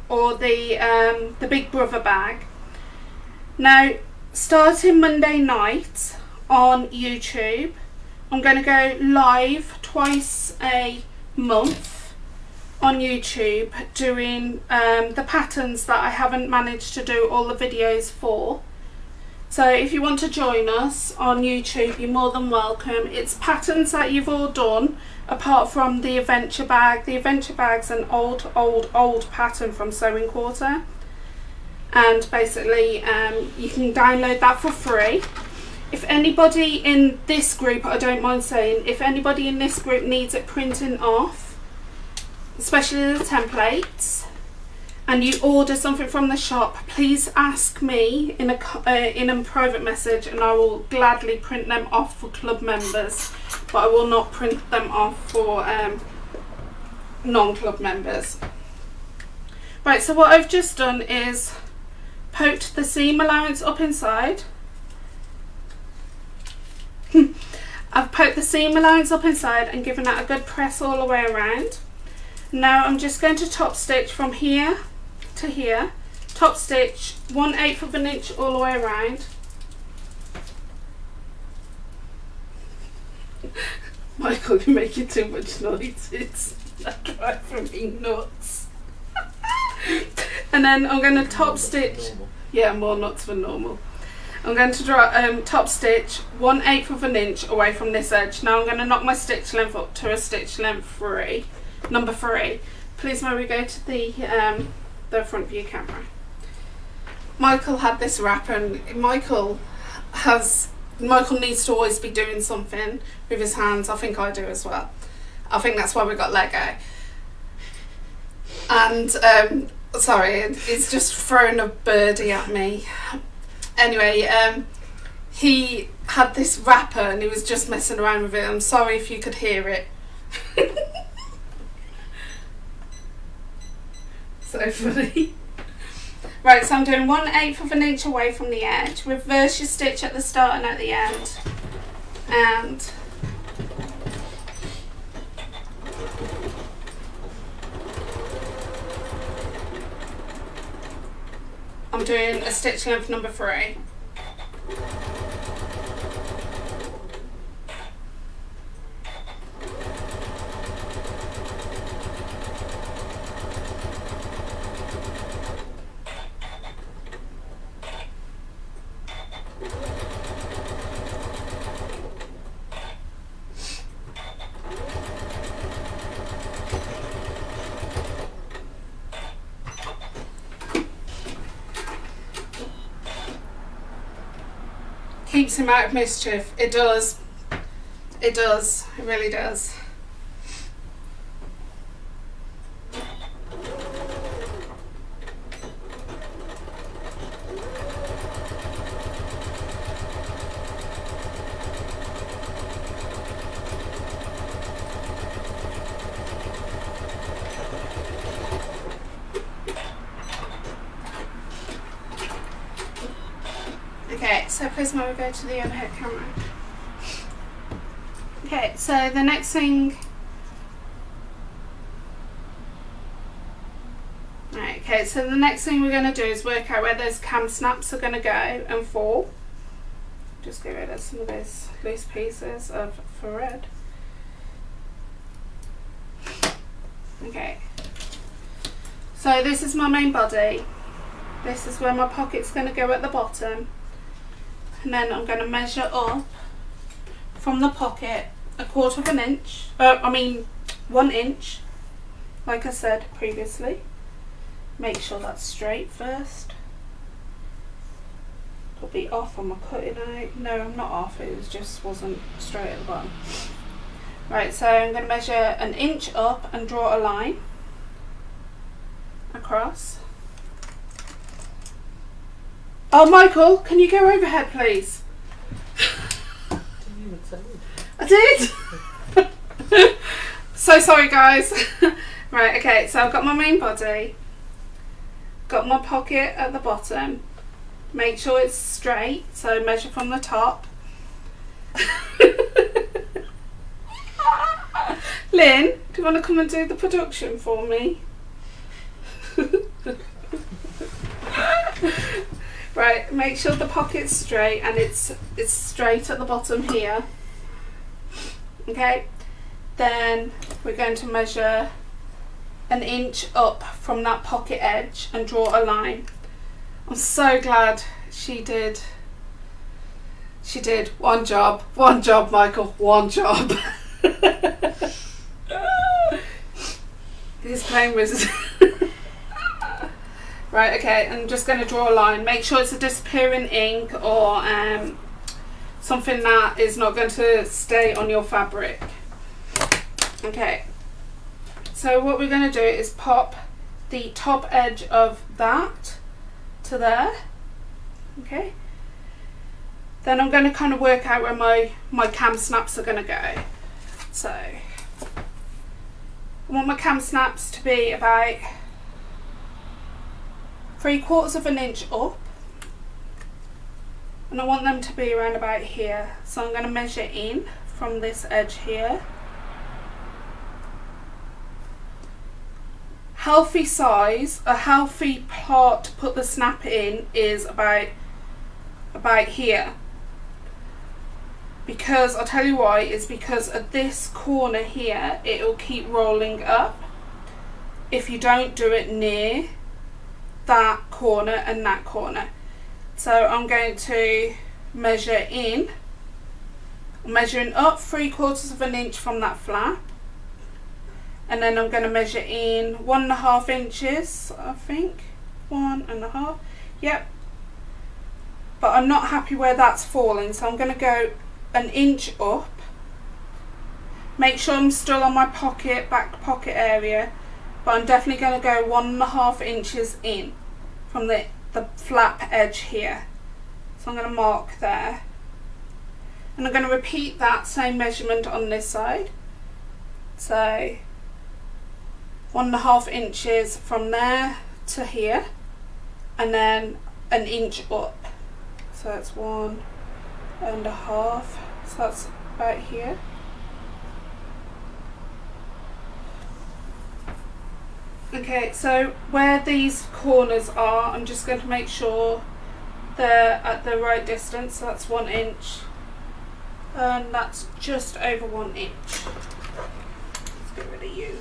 or the Big Brother bag. Now, starting Monday night on YouTube, I'm going to go live twice a month on YouTube doing the patterns that I haven't managed to do all the videos for. So if you want to join us on YouTube, you're more than welcome. It's patterns that you've all done, apart from the Adventure Bag. The Adventure Bag's an old pattern from Sewing Quarter. And basically you can download that for free. If anybody in this group, I don't mind saying, if anybody in this group needs it printing off, especially the templates, and you order something from the shop, please ask me in a private message, and I will gladly print them off for club members, but I will not print them off for non-club members. Right, so what I've just done is poked the seam allowance up inside. I've poked the seam allowance up inside and given that a good press all the way around. Now I'm just going to top stitch from here to here, top stitch 1/8 of an inch all the way around. Michael, you're making too much noise, it's driving me nuts. And then I'm going to top stitch, yeah, more nuts than normal. I'm going to top stitch 1/8 of an inch away from this edge. Now I'm going to knock my stitch length up to a stitch length 3, number 3. Please may we go to the front view camera. Michael had this wrap, and Michael needs to always be doing something with his hands. I think I do as well. I think that's why we got Lego. And sorry, it's just thrown a birdie at me. Anyway, he had this wrapper and he was just messing around with it. I'm sorry if you could hear it. So funny. Right, so I'm doing 1/8 of an inch away from the edge. Reverse your stitch at the start and at the end. And I'm doing a stitch length number 3. Keeps him out of mischief. It does. It does. It really does. Okay, so please may we go to the overhead camera. Okay, so the next thing. Right, okay, so the next thing we're going to do is work out where those cam snaps are going to go and fall. Just get rid of some of those loose pieces of thread. Okay, so this is my main body. This is where my pocket's going to go at the bottom. And then I'm going to measure up from the pocket 1/4 of an inch, 1 inch, like I said previously. Make sure that's straight first. Could be off on my cutting out. No, I'm not off, it just wasn't straight at the bottom. Right, so I'm going to measure 1 inch up and draw a line across. Oh, Michael, can you go overhead, please? I did. So sorry guys. Right, okay, so I've got my main body, got my pocket at the bottom, make sure it's straight, so measure from the top. Lynn, do you want to come and do the production for me? Right, make sure the pocket's straight and it's straight at the bottom here. Okay, then we're going to measure 1 inch up from that pocket edge and draw a line. I'm so glad she did one job, Michael, one job. He's playing with Right, okay, I'm just going to draw a line. Make sure it's a disappearing ink or something that is not going to stay on your fabric. Okay, so what we're going to do is pop the top edge of that to there. Okay, then I'm going to kind of work out where my cam snaps are going to go. So I want my cam snaps to be about 3/4 of an inch up, and I want them to be around about here. So I'm going to measure in from this edge here. Healthy size, a healthy part to put the snap in is about here. Because I'll tell you why, is because at this corner here it will keep rolling up if you don't do it near that corner and that corner. So I'm going to measure in, I'm measuring up 3/4 of an inch from that flap, and then I'm going to measure in 1.5 inches, I think, 1.5, yep, but I'm not happy where that's falling, so I'm going to go 1 inch up. Make sure I'm still on my pocket, back pocket area, but I'm definitely going to go 1.5 inches in from the flap edge here. So I'm going to mark there. And I'm going to repeat that same measurement on this side. So 1.5 inches from there to here, and then 1 inch up. So that's 1.5. So that's about here. Okay, so where these corners are, I'm just going to make sure they're at the right distance. So that's 1 inch, and that's just over 1 inch. Let's get rid of you.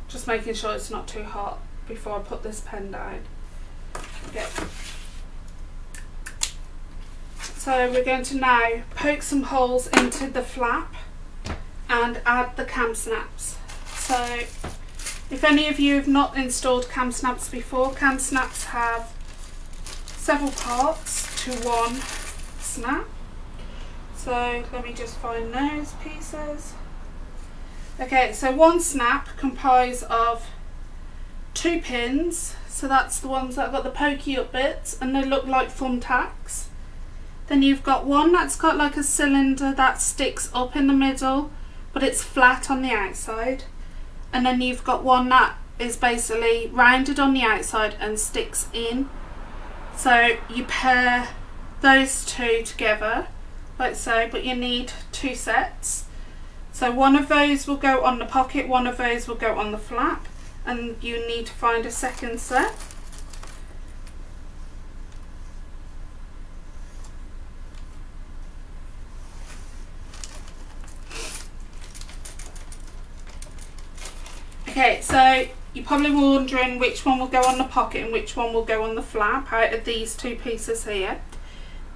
Just making sure it's not too hot before I put this pen down. Okay. So we're going to now poke some holes into the flap and add the cam snaps. So if any of you have not installed cam snaps before, cam snaps have several parts to one snap. So let me just find those pieces. Okay, so one snap comprises of 2 pins. So that's the ones that have got the pokey up bits and they look like thumbtacks. Then you've got one that's got like a cylinder that sticks up in the middle, but it's flat on the outside. And then you've got one that is basically rounded on the outside and sticks in. So you pair those two together, like so, but you need 2 sets. So one of those will go on the pocket, one of those will go on the flap, and you need to find a second set. Okay, so you're probably wondering which one will go on the pocket and which one will go on the flap out of these 2 pieces here.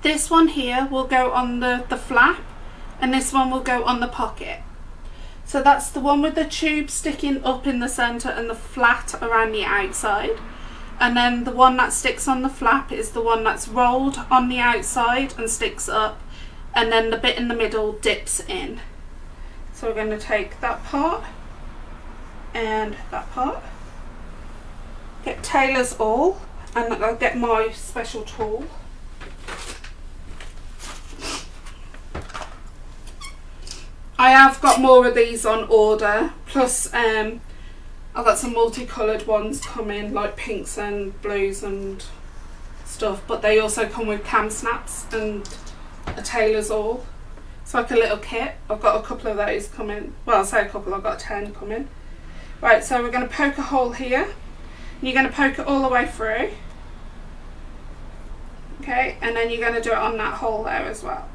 This one here will go on the flap, and this one will go on the pocket. So that's the one with the tube sticking up in the centre and the flat around the outside. And then the one that sticks on the flap is the one that's rolled on the outside and sticks up, and then the bit in the middle dips in. So we're going to take that part and that part, get tailor's awl, and I'll get my special tool. I have got more of these on order, plus I've got some multicoloured ones coming, like pinks and blues and stuff, but they also come with cam snaps and a tailor's awl. It's like a little kit. I've got a couple of those coming. Well, I say a couple, I've got 10 coming. Right, so we're going to poke a hole here. And you're going to poke it all the way through. Okay, and then you're going to do it on that hole there as well.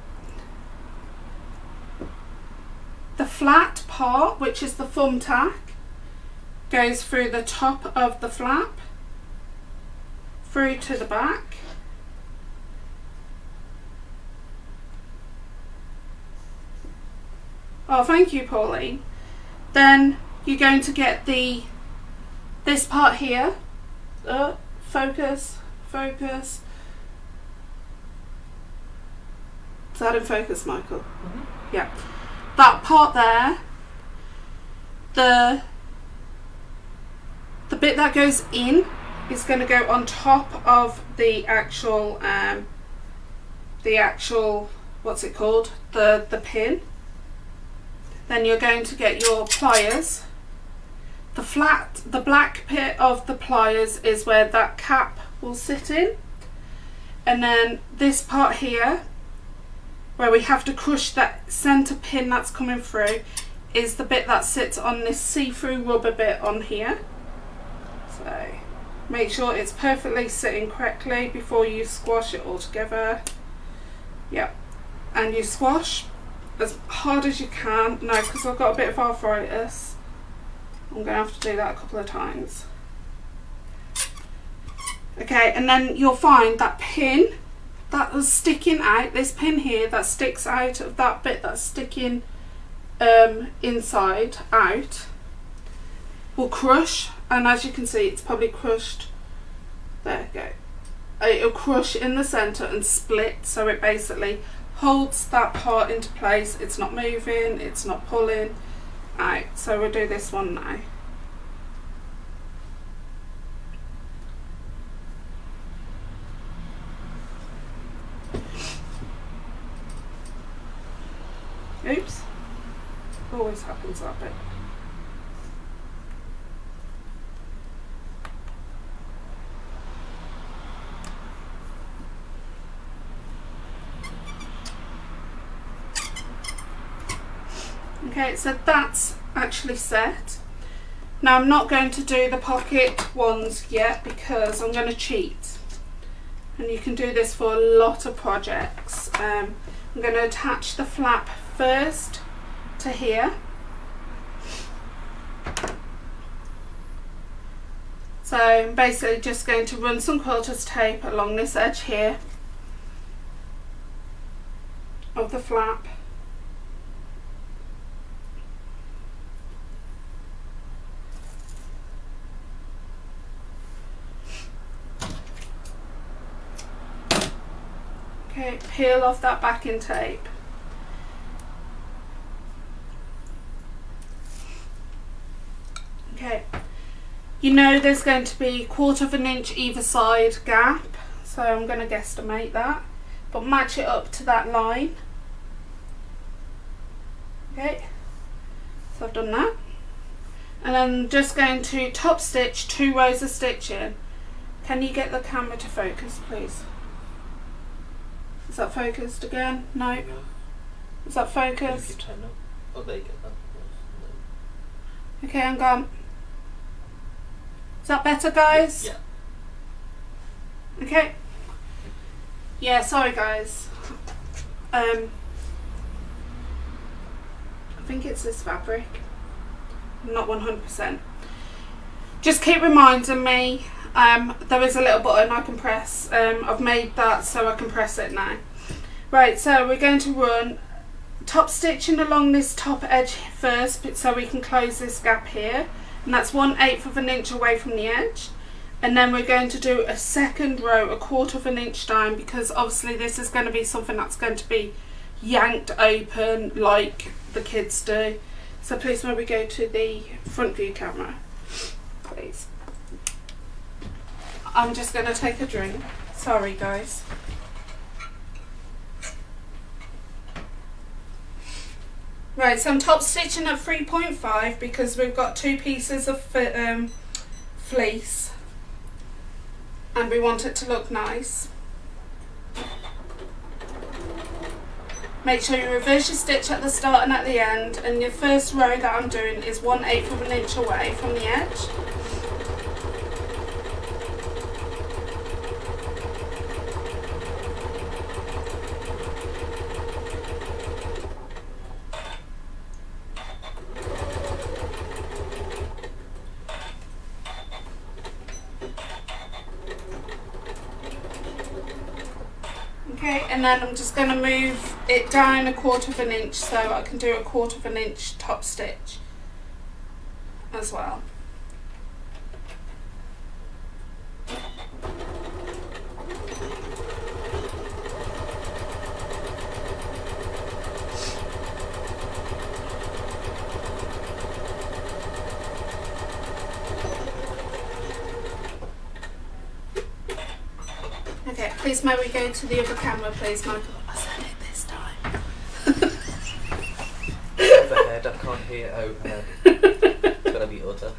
The flat part, which is the thumbtack, goes through the top of the flap, through to the back. Oh, thank you, Pauline. Then you're going to get this part here. Focus. Is that in focus, Michael? Mm-hmm. Yeah. That part there, the bit that goes in is going to go on top of the actual what's it called? The pin. Then you're going to get your pliers. The black bit of the pliers is where that cap will sit in. And then this part here, where we have to crush that centre pin that's coming through, is the bit that sits on this see-through rubber bit on here. So make sure it's perfectly sitting correctly before you squash it all together. Yep. And you squash as hard as you can. No, because I've got a bit of arthritis, I'm going to have to do that a couple of times. Okay, and then you'll find that pin that was sticking out, this pin here that sticks out of that bit that's sticking inside out, will crush, and as you can see it's probably crushed. There you go. It'll crush in the centre and split, so it basically holds that part into place. It's not moving, it's not pulling out. So we'll do this one now. Oops, always happens that bit. Okay, so that's actually set. Now I'm not going to do the pocket ones yet because I'm going to cheat. And you can do this for a lot of projects. I'm going to attach the flap first to here. So I'm basically just going to run some quilter's tape along this edge here of the flap. Okay, peel off that backing tape. Okay, you know there's going to be 1/4 of an inch either side gap, so I'm going to guesstimate that, but match it up to that line. Okay, so I've done that, and I'm just going to top stitch 2 rows of stitching. Can you get the camera to focus, please? Is that focused again? No. Is that focused? Oh, there you go. Okay, I'm gone. Is that better, guys? Yeah. Okay. Yeah, sorry guys. I think it's this fabric. I'm not 100%. Just keep reminding me. There is a little button I can press. I've made that so I can press it now. Right, so we're going to run top stitching along this top edge first so we can close this gap here, and that's 1/8 of an inch away from the edge. And then we're going to do a second row 1/4 of an inch down, because obviously this is going to be something that's going to be yanked open like the kids do. So please, may we go to the front view camera, please. I'm just going to take a drink. Sorry guys. Right, so I'm top stitching at 3.5 because we've got 2 pieces of fleece and we want it to look nice. Make sure you reverse your stitch at the start and at the end, and your first row that I'm doing is 1/8 of an inch away from the edge. Okay, and then I'm just going to move it down 1/4 of an inch so I can do 1/4 of an inch top stitch as well. Okay, please may we go to the other camera, please, Michael. I said it this time. Overhead, I can't hear overhead. It's gotta be utter.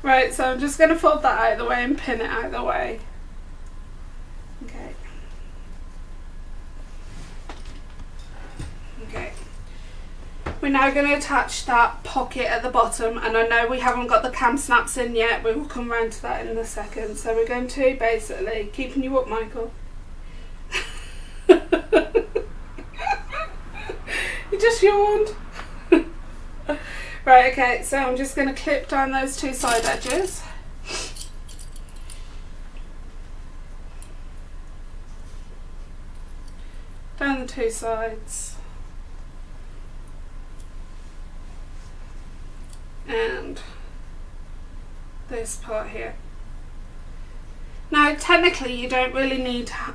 Right, so I'm just going to fold that out of the way and pin it out of the way. Okay. Okay. We're now going to attach that pocket at the bottom, and I know we haven't got the cam snaps in yet, we will come round to that in a second. So we're going to basically, keeping you up, Michael. You just yawned. Right, okay, so I'm just going to clip down those 2 side edges. Down the 2 sides. And this part here. Now technically you don't really need to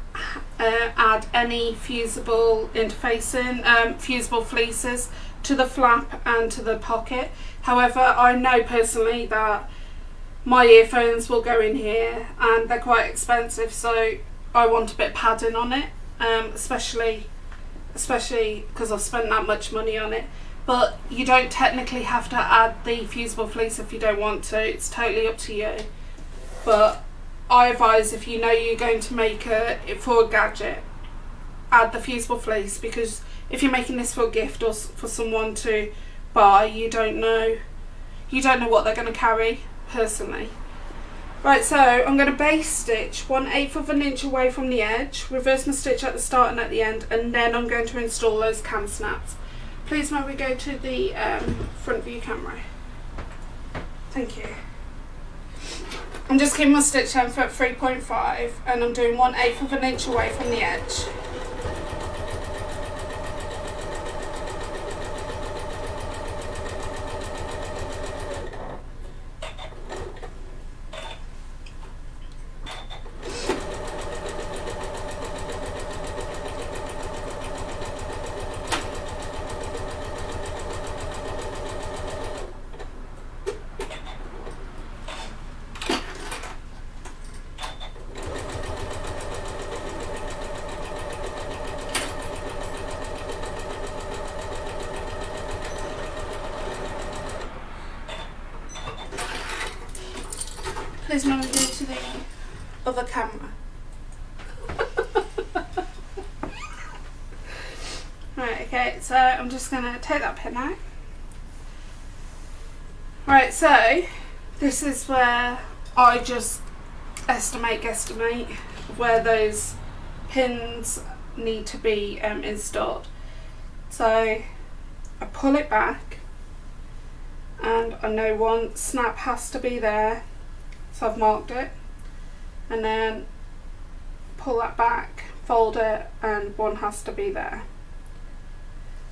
add any fusible interfacing, fusible fleeces to the flap and to the pocket. However, I know personally that my earphones will go in here and they're quite expensive, so I want a bit of padding on it, especially because I've spent that much money on it. But you don't technically have to add the fusible fleece if you don't want to, it's totally up to you. But I advise, if you know you're going to make it for a gadget, add the fusible fleece, because if you're making this for a gift or for someone to buy, you don't know what they're going to carry personally. Right, so I'm going to base stitch 1/8 of an inch away from the edge, reverse my stitch at the start and at the end, and then I'm going to install those cam snaps. Please may we go to the front view camera. Thank you. I'm just keeping my stitch length at 3.5 and I'm doing 1/8 of an inch away from the edge. Please may we go to the other camera. Right, okay, so I'm just going to take that pin out. Right, so this is where I just guesstimate where those pins need to be installed. So I pull it back and I know one snap has to be there, so I've marked it, and then pull that back, fold it, and one has to be there.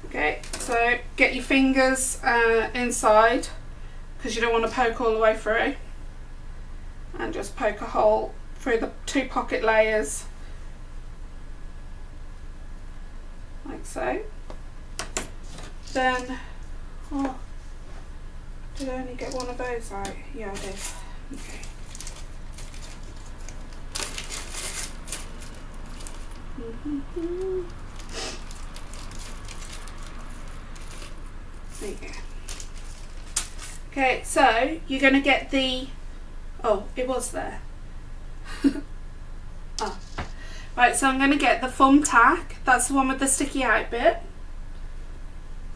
Okay, so get your fingers inside, because you don't want to poke all the way through, and just poke a hole through the 2 pocket layers like so. Then, oh, did I only get one of those out? Yeah, I did. Okay. There you go. Okay, so you're going to get the... Oh, it was there. Oh. Right, so I'm going to get the foam tack. That's the one with the sticky out bit.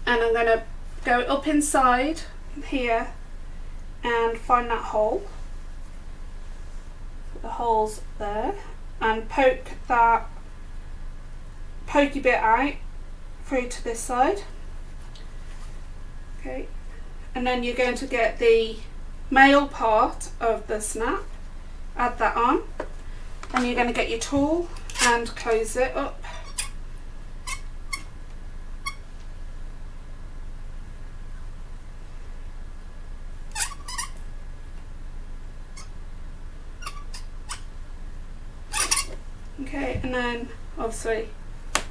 And I'm going to go up inside here and find that hole. Put the holes there. And poke that pokey bit out through to this side. Okay. And then you're going to get the male part of the snap. Add that on. Then you're going to get your tool and close it up. Okay, and then obviously, there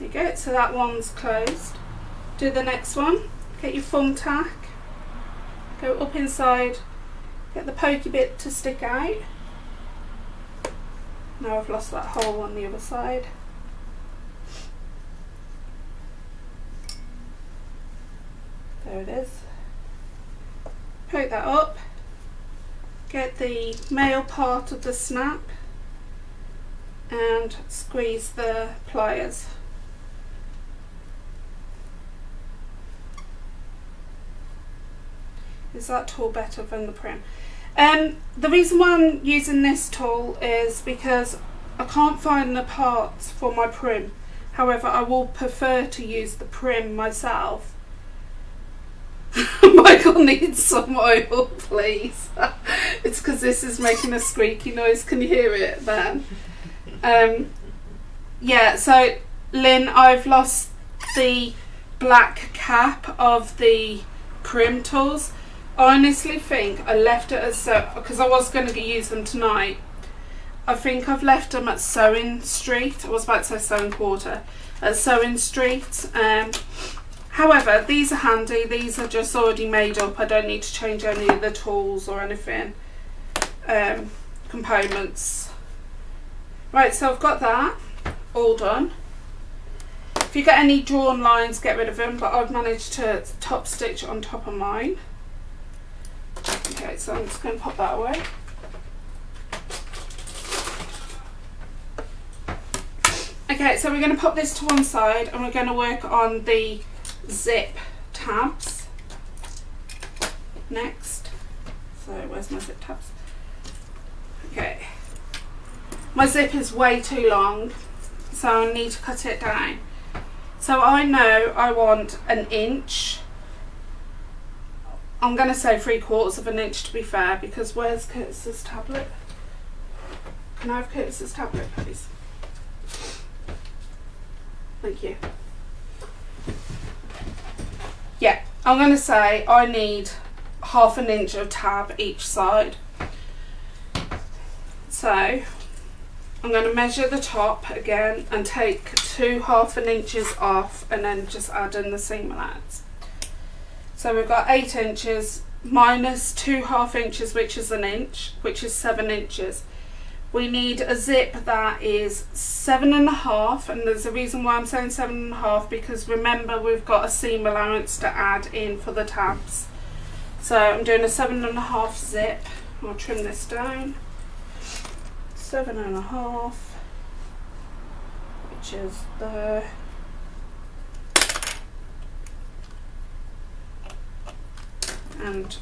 you go, so that one's closed. Do the next one, get your foam tack, go up inside, get the pokey bit to stick out. Now I've lost that hole on the other side. There it is. Poke that up, get the male part of the snap and squeeze the pliers. Is that tool better than the prim? The reason why I'm using this tool is because I can't find the parts for my prim. However, I will prefer to use the prim myself. Michael needs some oil, please. It's because this is making a squeaky noise. Can you hear it, Ben? Yeah, so Lynn, I've lost the black cap of the prim tools. I honestly think I left it as because I was going to use them tonight. I think I've left them at Sewing Street. I was about to say Sewing Quarter. At Sewing Street. However, these are handy. These are just already made up. I don't need to change any of the tools or anything. Components. Right, so I've got that all done. If you get any drawn lines, get rid of them, but I've managed to top stitch on top of mine. Okay, so I'm just going to pop that away. Okay, so we're going to pop this to one side and we're going to work on the zip tabs next. So where's my zip tabs? Okay. My zip is way too long, so I need to cut it down. So I know I want 1 inch. I'm going to say 3/4 of an inch to be fair, because where's Curtis's tablet? Can I have Curtis's tablet, please? Thank you. Yeah, I'm going to say I need 1/2 inch of tab each side. So I'm going to measure the top again and take 2 1/2 inches off and then just add in the seam allowance. So we've got 8 inches minus 2 1/2 inches, which is 1 inch, which is 7 inches. We need a zip that is 7.5, and there's a reason why I'm saying 7.5, because remember we've got a seam allowance to add in for the tabs. So I'm doing a 7.5 zip. I'll trim this down. 7.5, which is there. And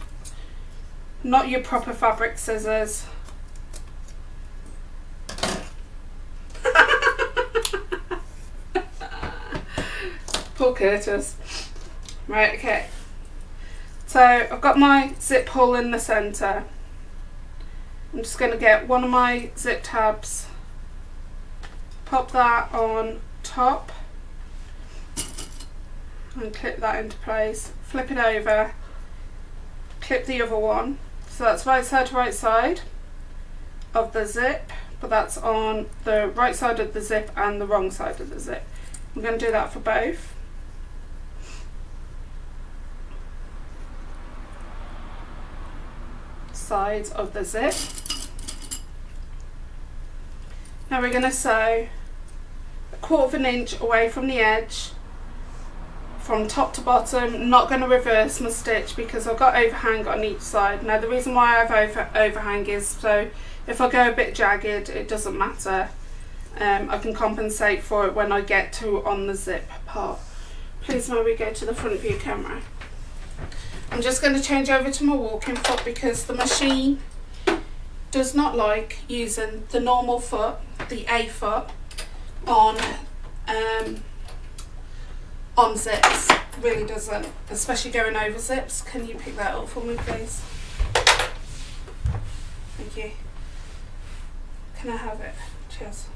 not your proper fabric scissors. Poor Curtis. Right, okay. So I've got my zip hole in the centre. I'm just going to get one of my zip tabs, pop that on top and clip that into place, flip it over, clip the other one. So that's right side to right side of the zip, but that's on the right side of the zip and the wrong side of the zip. I'm going to do that for both. Sides of the zip. Now we're going to sew 1/4 inch away from the edge, from top to bottom. Not going to reverse my stitch because I've got overhang on each side. Now the reason why I have overhang is so if I go a bit jagged, it doesn't matter. I can compensate for it when I get to on the zip part. Please may we go to the front view camera. I'm just going to change over to my walking foot because the machine does not like using the normal foot, the A foot, on zips. Really doesn't, especially going over zips. Can you pick that up for me, please? Thank you. Can I have it? Cheers.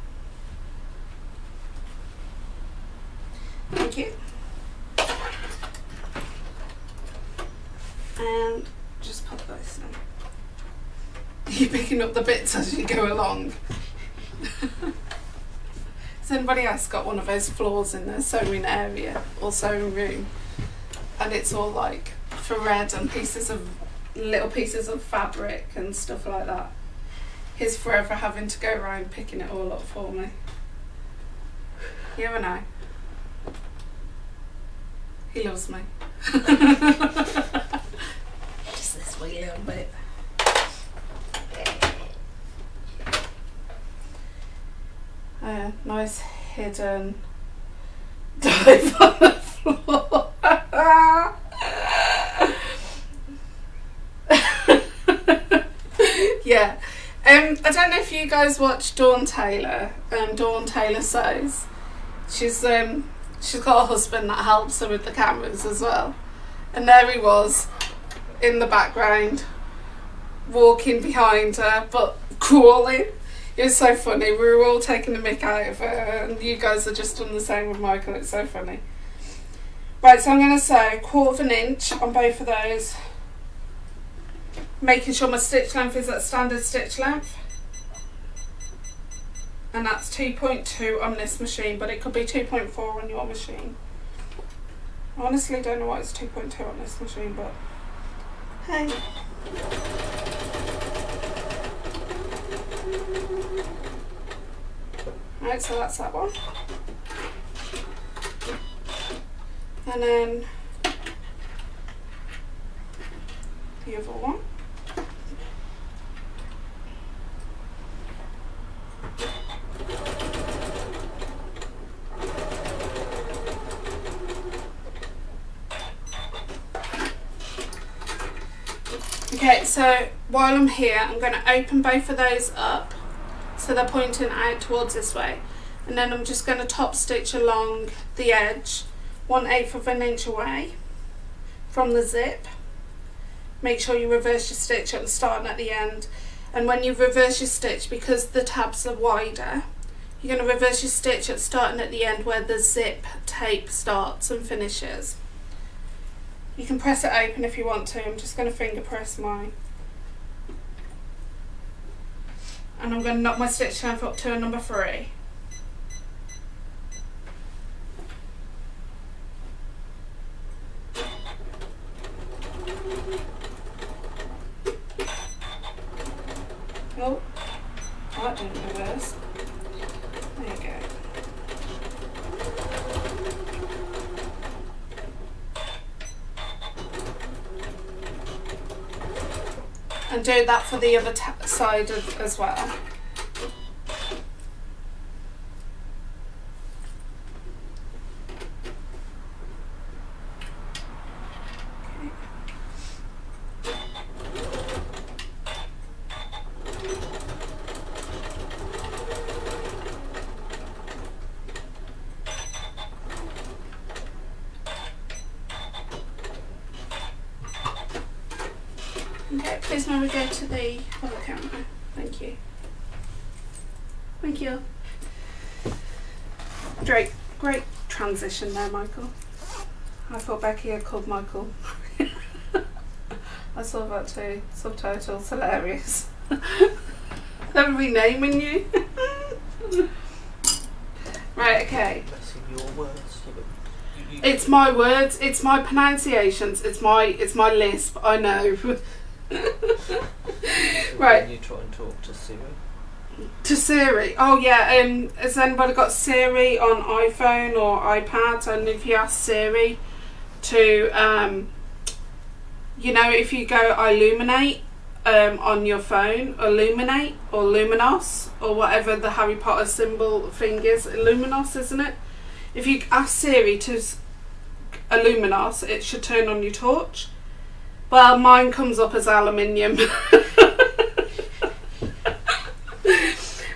Thank you. And just pop those in. You're picking up the bits as you go along. Has anybody else got one of those floors in their sewing area or sewing room? And it's all like thread and little pieces of fabric and stuff like that. He's forever having to go around picking it all up for me. You and I. He loves me. Just this way a little bit. Nice hidden dive on the floor. Yeah. I don't know if you guys watch Dawn Taylor. Dawn Taylor Sews. She's got a husband that helps her with the cameras as well. And there he was in the background, walking behind her, but crawling. It was so funny. We were all taking the mick out of her, and you guys are just doing the same with Michael. It's so funny. Right, so I'm going to sew 1/4 inch on both of those, making sure my stitch length is at standard stitch length. And that's 2.2 on this machine, but it could be 2.4 on your machine. I honestly don't know why it's 2.2 on this machine, but hey. Right, so that's that one. And then the other one. Okay, so while I'm here, I'm going to open both of those up so they're pointing out towards this way, and then I'm just going to top stitch along the edge 1/8 inch away from the zip. Make sure you reverse your stitch at the start and at the end, and when you reverse your stitch, because the tabs are wider, you're going to reverse your stitch at the start and at the end where the zip tape starts and finishes. You can press it open if you want to. I'm just going to finger press mine. And I'm going to knock my stitch length up to a number 3. Oh, that didn't reverse. There you go. And do that for the other side as well. Okay, please may we go to the other camera. Thank you. Thank you. Great transition there, Michael. I thought Becky had called Michael. I saw that too. Subtitles, hilarious. They're renaming you. Right, okay. Your words. It's my words, it's my pronunciations, it's my lisp, I know. Right. When you try and talk to Siri. To Siri. Oh yeah, has anybody got Siri on iPhone or iPad? And if you ask Siri to, you know, if you go illuminate on your phone, illuminate or luminos or whatever the Harry Potter symbol thing is, luminos, isn't it? If you ask Siri to illuminos, it should turn on your torch. Well, mine comes up as aluminium.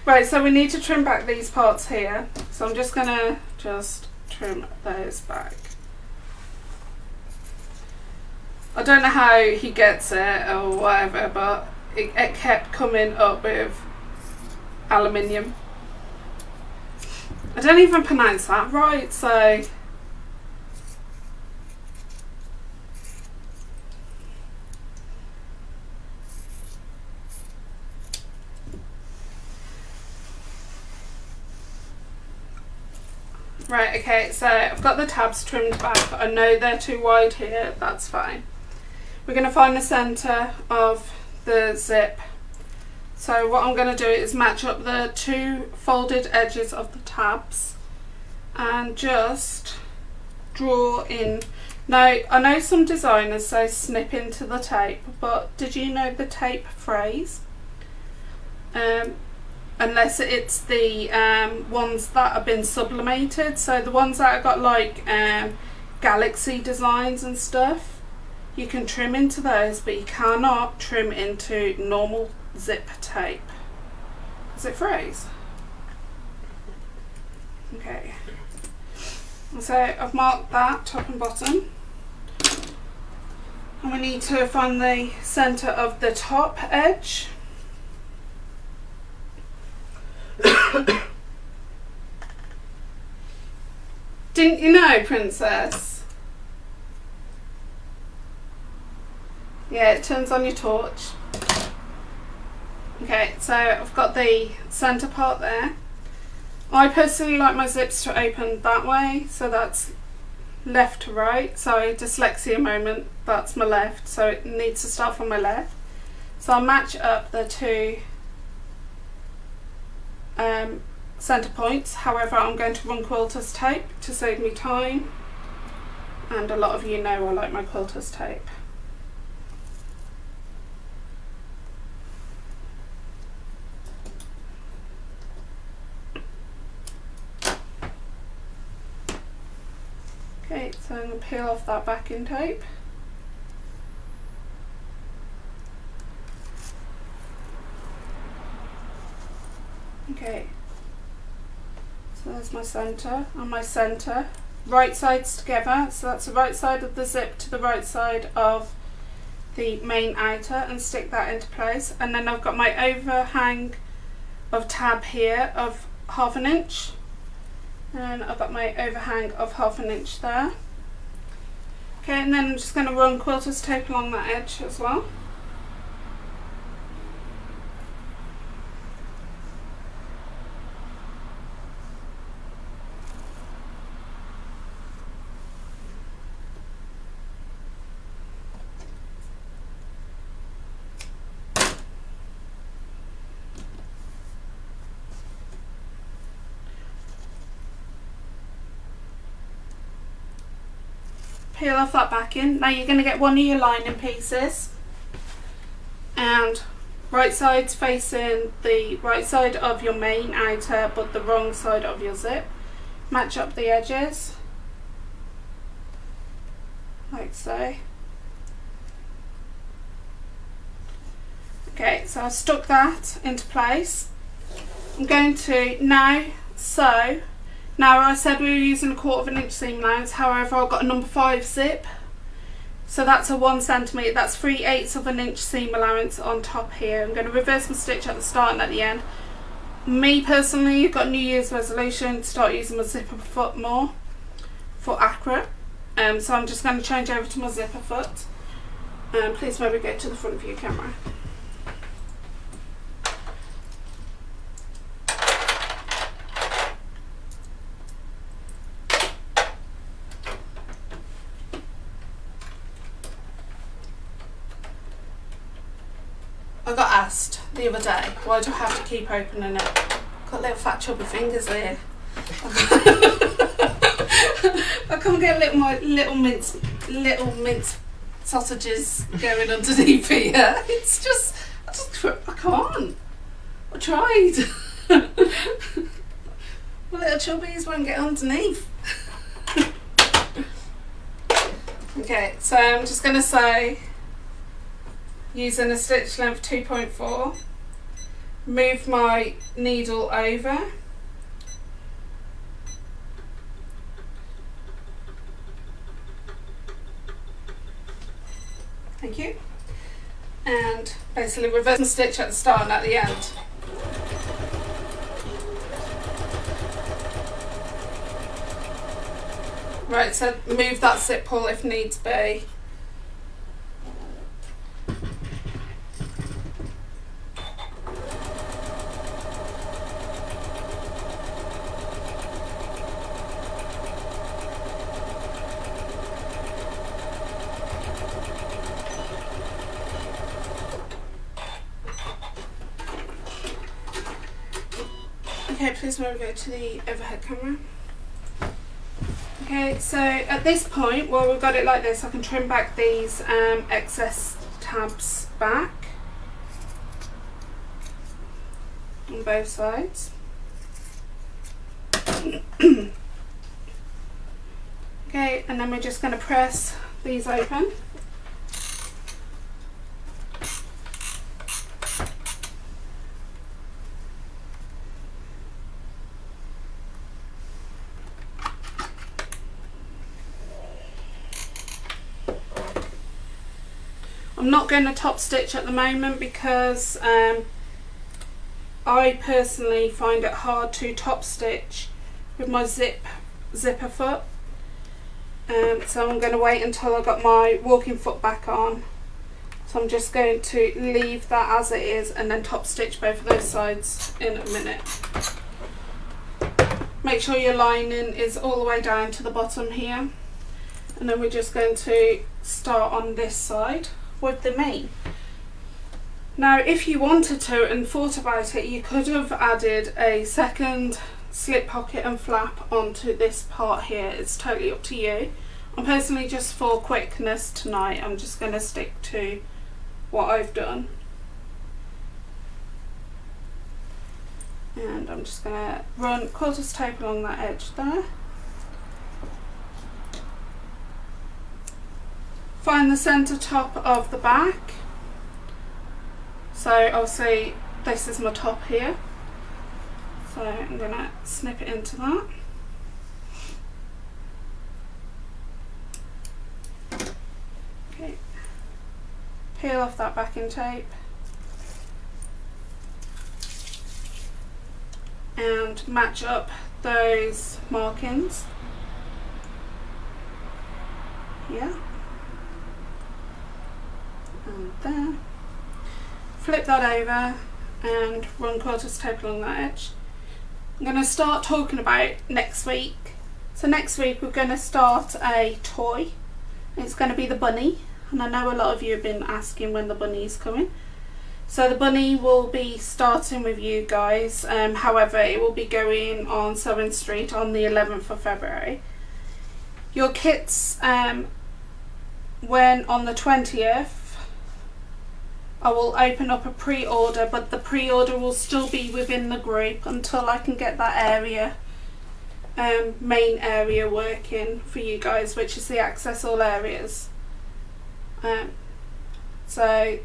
Right, so we need to trim back these parts here. So I'm just gonna trim those back. I don't know how he gets it or whatever, but it kept coming up with aluminium. I don't even pronounce that right, so right, okay, so I've got the tabs trimmed back. I know they're too wide here, that's fine. We're going to find the centre of the zip. So what I'm going to do is match up the two folded edges of the tabs and just draw in. Now, I know some designers say snip into the tape, but did you know the tape phrase? Unless it's the ones that have been sublimated, so the ones that have got like galaxy designs and stuff, you can trim into those, but you cannot trim into normal zip tape. Is it phrase? Okay. So I've marked that top and bottom. And we need to find the centre of the top edge. Didn't you know, Princess? Yeah, it turns on your torch. Okay, so I've got the centre part there. I personally like my zips to open that way, so that's left to right. Sorry, dyslexia moment, that's my left, so it needs to start from my left. So I'll match up the two centre points. However, I'm going to run quilter's tape to save me time, and a lot of you know I like my quilter's tape. Okay, so I'm going to peel off that backing tape. Okay, so there's my centre and my centre. Right sides together, so that's the right side of the zip to the right side of the main outer, and stick that into place. And then I've got my overhang of tab here of 1/2 inch. And I've got my overhang of 1/2 inch there. Okay, and then I'm just going to run quilter's tape along that edge as well. Peel off that backing. Now you're going to get one of your lining pieces, and right side's facing the right side of your main outer but the wrong side of your zip. Match up the edges like so. Okay, so I've stuck that into place. I'm going to now sew. Now I said we were using a 1/4 inch seam allowance, however I've got a number 5 zip, so that's a 1 centimetre, that's 3/8 of an inch seam allowance on top here. I'm going to reverse my stitch at the start and at the end. Me personally, I've got a New Year's resolution to start using my zipper foot more for accurate, so I'm just going to change over to my zipper foot. Please maybe go to the front view camera. I got asked the other day, why do I have to keep opening it? Got little fat chubby fingers here. I can't get little mince sausages going underneath here. It's just, I can't. I tried. My little chubbies won't get underneath. Okay, so I'm just going to sew using a stitch length 2.4. Move my needle over. Thank you. And basically reverse and stitch at the start and at the end. Right, so move that zip pull if needs be. Okay, please now go to the overhead camera. Okay, so at this point, well, we've got it like this, I can trim back these excess tabs back on both sides. Okay, and then we're just going to press these open. I'm not going to top stitch at the moment because I personally find it hard to top stitch with my zipper foot. So I'm going to wait until I've got my walking foot back on. So I'm just going to leave that as it is and then top stitch both of those sides in a minute. Make sure your lining is all the way down to the bottom here. And then we're just going to start on this side with the main. Now if you wanted to and thought about it, you could have added a second slip pocket and flap onto this part here. It's totally up to you. I'm personally, just for quickness tonight, I'm just going to stick to what I've done. And I'm just going to run quilter's tape along that edge there. Find the centre top of the back. So obviously this is my top here. So I'm going to snip it into that. Okay. Peel off that backing tape. And match up those markings. Yeah. And there. Flip that over and run quilter's tape along that edge. I'm going to start talking about next week. So next week we're going to start a toy. It's going to be the bunny, and I know a lot of you have been asking when the bunny is coming. So the bunny will be starting with you guys, however it will be going on Sewing Street on the 11th of February. Your kits, when on the 20th, I will open up a pre-order, but the pre-order will still be within the group until I can get that area, main area working for you guys, which is the access all areas. So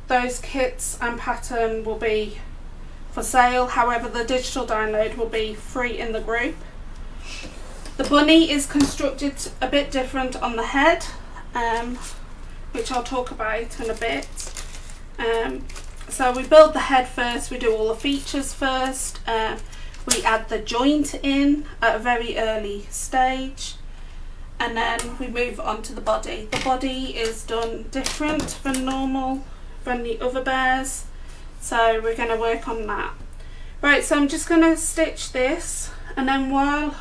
those kits and pattern will be for sale, however the digital download will be free in the group. The bunny is constructed a bit different on the head, which I'll talk about in a bit. So we build the head first, we do all the features first, we add the joint in at a very early stage, and then we move on to the body. The body is done different than normal, than the other bears, so we're going to work on that. Right, so I'm just going to stitch this, and then while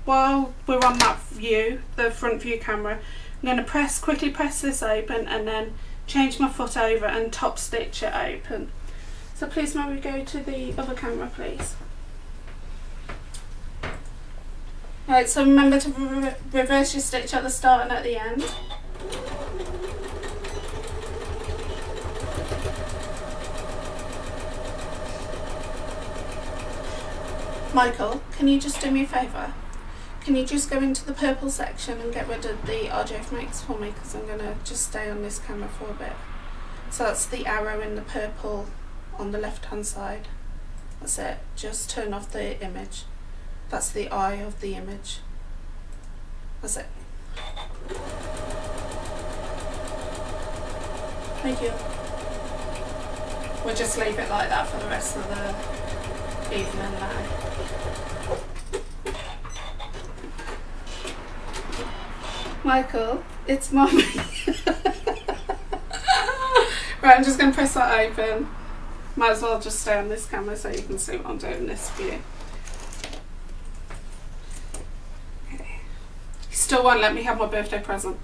we're on that view, the front view camera, I'm going to quickly press this open and then change my foot over and top stitch it open. So please may we go to the other camera, please. Right, so remember to reverse your stitch at the start and at the end. Michael, can you just do me a favour? Can you just go into the purple section and get rid of the RJF Makes for me, because I'm going to just stay on this camera for a bit. So that's the arrow in the purple on the left hand side. That's it. Just turn off the image. That's the eye of the image. That's it. Thank you. We'll just leave it like that for the rest of the evening now. Michael, it's Mummy. Right, I'm just going to press that open. Might as well just stay on this camera so you can see what I'm doing in this view. Okay. He still won't let me have my birthday present.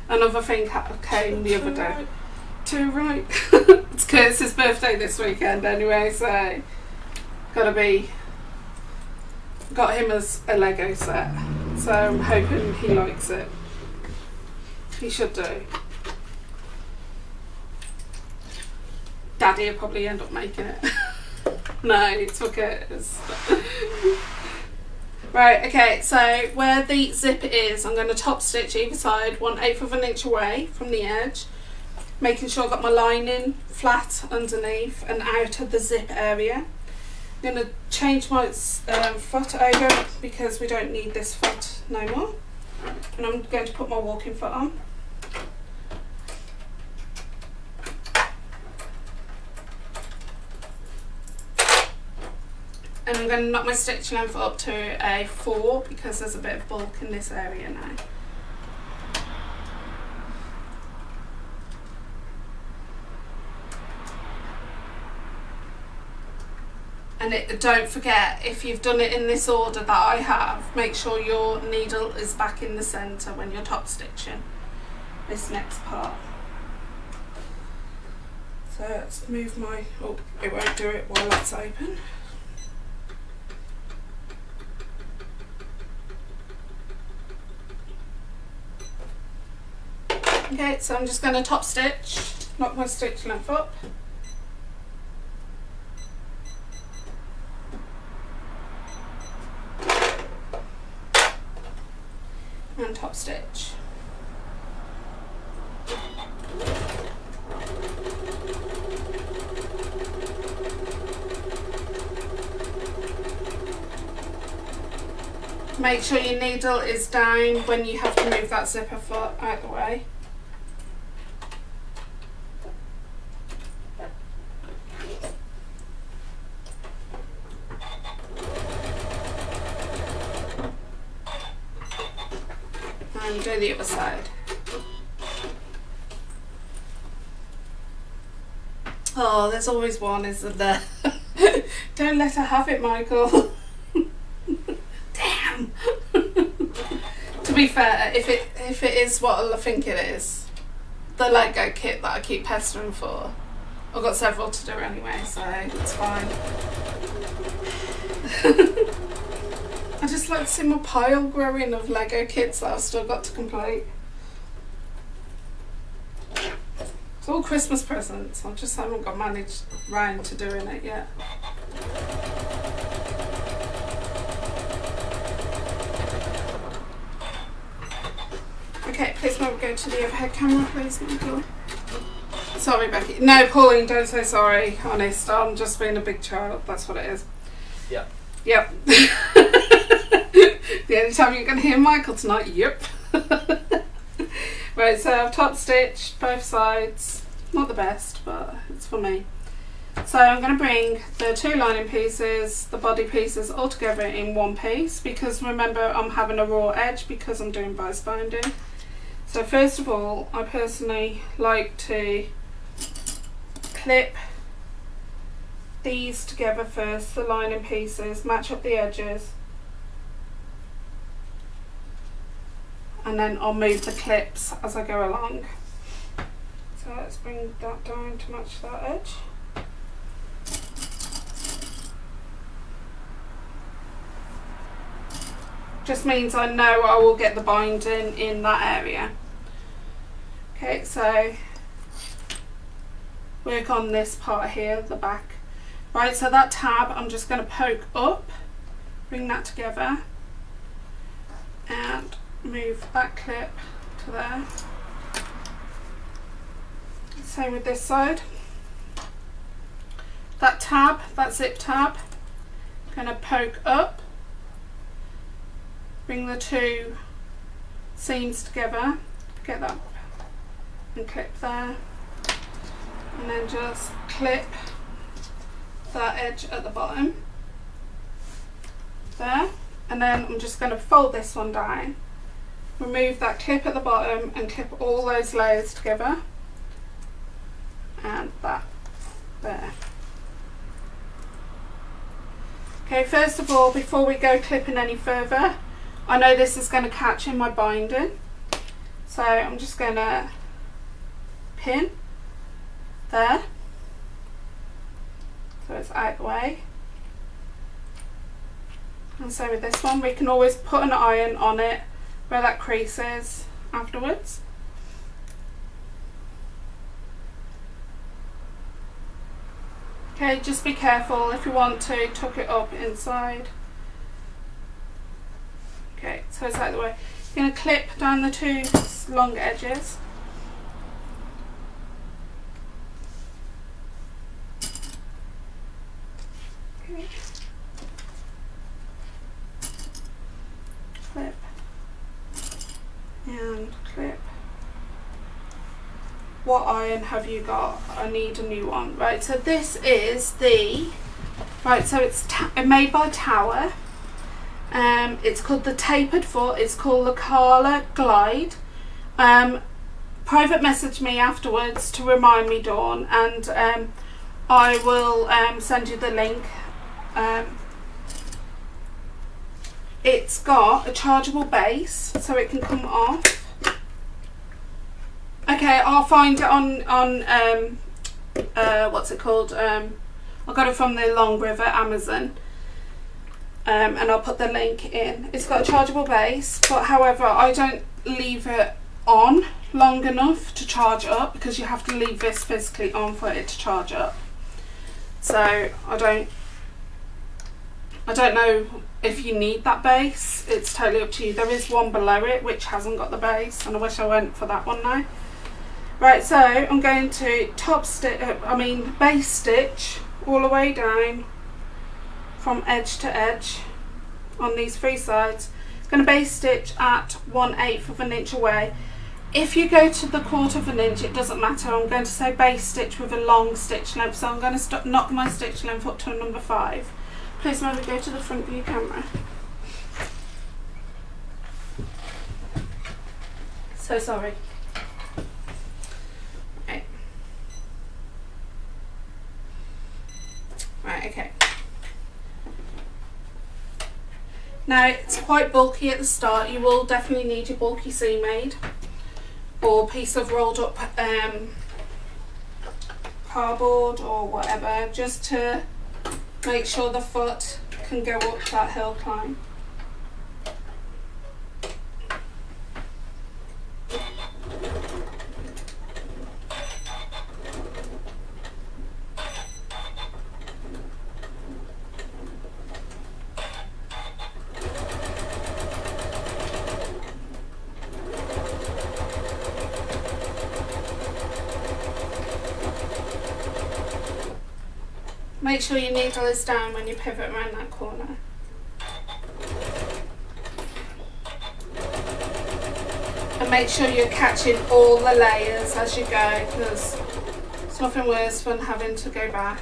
Another thing came the other day. Too right. It's Curtis's birthday this weekend anyway, so got him as a Lego set. So I'm hoping he likes it. He should do. Daddy will probably end up making it. No, it's for Curtis. Right, okay, so where the zip is, I'm going to top stitch either side 1/8 of an inch away from the edge, making sure I've got my lining flat underneath and out of the zip area. I'm going to change my foot over because we don't need this foot no more. And I'm going to put my walking foot on. And I'm going to knock my stitch length up to a 4 because there's a bit of bulk in this area now. And don't forget, if you've done it in this order that I have, make sure your needle is back in the centre when you're top stitching this next part. So let's move my, oh, it won't do it while that's open. Okay, so I'm just going to top stitch, knock my stitch length up. And top stitch. Make sure your needle is down when you have to move that zipper foot out of the way. And do the other side. Oh, there's always one, isn't there? Don't let her have it, Michael. Damn. To be fair, if it is what I think it is, the Lego kit that I keep pestering for, I've got several to do anyway, so it's fine. I just like to see my pile growing of Lego kits that I've still got to complete. It's all Christmas presents, I just haven't got managed round to doing it yet. Okay, please may we go to the overhead camera, please, Michael. Sorry, Becky. No, Pauline, don't say sorry, honest. I'm just being a big child, that's what it is. Yeah. Yep. The only time you're going to hear Michael tonight, yep. Right, so I've top stitched both sides. Not the best, but it's for me. So I'm going to bring the two lining pieces, the body pieces all together in one piece, because remember I'm having a raw edge because I'm doing bias binding. So first of all, I personally like to clip these together first, the lining pieces, match up the edges, and then I'll move the clips as I go along. So So let's bring that down to match that edge. Just means I know I will get the binding in that area. Okay, so work on this part here, the back. Right, so that tab I'm just going to poke up, bring that together, and move that clip to there. Same with this side. That tab, that zip tab, I'm going to poke up, bring the two seams together, get that and clip there, and then just clip that edge at the bottom there, and then I'm just going to fold this one down, remove that clip at the bottom and clip all those layers together, and that there. Okay, first of all, before we go clipping any further, I know this is going to catch in my binding, so I'm just going to pin there, so it's out the way. And so with this one, we can always put an iron on it where that crease is afterwards. Okay, just be careful if you want to tuck it up inside. Okay, so it's out the way. You're going to clip down the two long edges. Okay. Clip and clip. What iron have you got? I need a new one. Right, so this is the, right, so it's made by Tower. It's called the Tapered Foot. It's called the Kala Glide. Private message me afterwards to remind me, Dawn, and I will send you the link. It's got a chargeable base, so it can come off. Okay, I'll find it on what's it called? I got it from the Long River Amazon. And I'll put the link in. It's got a chargeable base, but however, I don't leave it on long enough to charge up, because you have to leave this physically on for it to charge up. So I don't know if you need that base. It's totally up to you. There is one below it which hasn't got the base, and I wish I went for that one now. Right, so I'm going to base stitch all the way down from edge to edge on these three sides. I'm going to base stitch at 1/8 of an inch away. If you go to the 1/4 of an inch, it doesn't matter. I'm going to say base stitch with a long stitch length, so I'm going to knock my stitch length up to a number 5. Please maybe go to the front view camera. So sorry. Right, okay. Now it's quite bulky at the start. You will definitely need your bulky seam aid or piece of rolled up cardboard or whatever, just to make sure the foot can go up that hill climb. Make sure your needle is down when you pivot around that corner. And make sure you're catching all the layers as you go, because it's nothing worse than having to go back.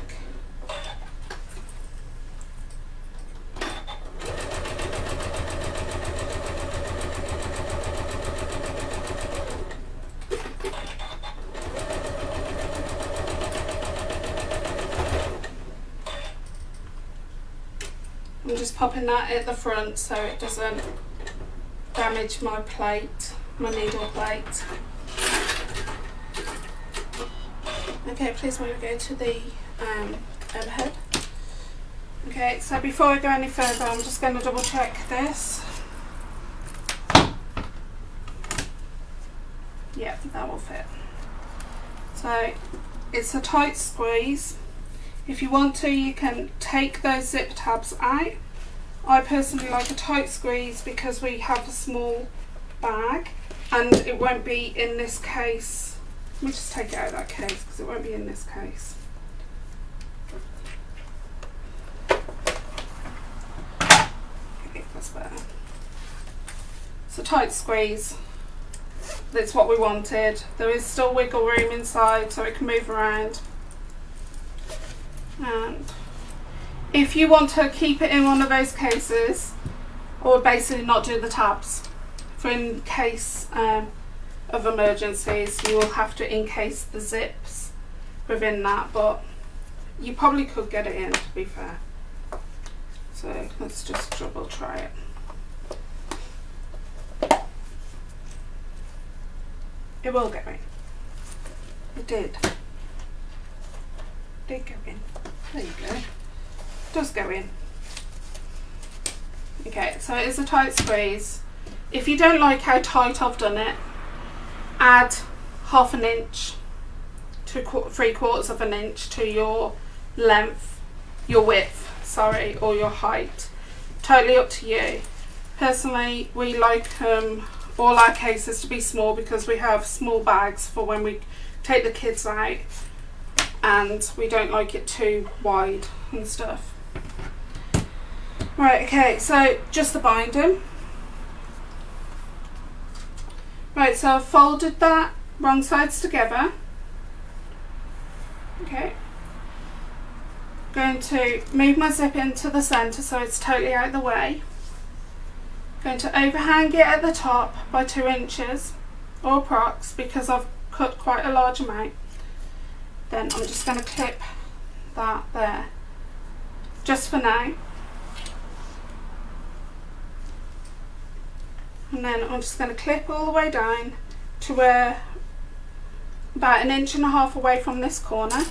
I'm just popping that at the front so it doesn't damage my plate, my needle plate. Okay, please will you go to the overhead. Okay, so before I go any further, I'm just going to double check this. Yep, that will fit. So it's a tight squeeze. If you want to, you can take those zip tabs out. I personally like a tight squeeze because we have a small bag and it won't be in this case. Let me just take it out of that case because it won't be in this case. Okay, that's better. It's a tight squeeze. That's what we wanted. There is still wiggle room inside so it can move around. And if you want to keep it in one of those cases, or basically not do the tabs, for in case of emergencies, you will have to encase the zips within that, but you probably could get it in, to be fair. So let's just double try it. It will go in. It did. Did go in. There you go. It does go in. Okay, so it is a tight squeeze. If you don't like how tight I've done it, add 1/2 inch to 3/4 of an inch to your length, your width, sorry, or your height. Totally up to you. Personally, we like all our cases to be small because we have small bags for when we take the kids out, and we don't like it too wide and stuff. Right, okay, so just the binding. Right, so I've folded that wrong sides together. Okay. Going to move my zip into the centre so it's totally out of the way. Going to overhang it at the top by 2 inches or approx because I've cut quite a large amount. Then I'm just going to clip that there just for now. And then I'm just going to clip all the way down to where about 1.5 inches away from this corner.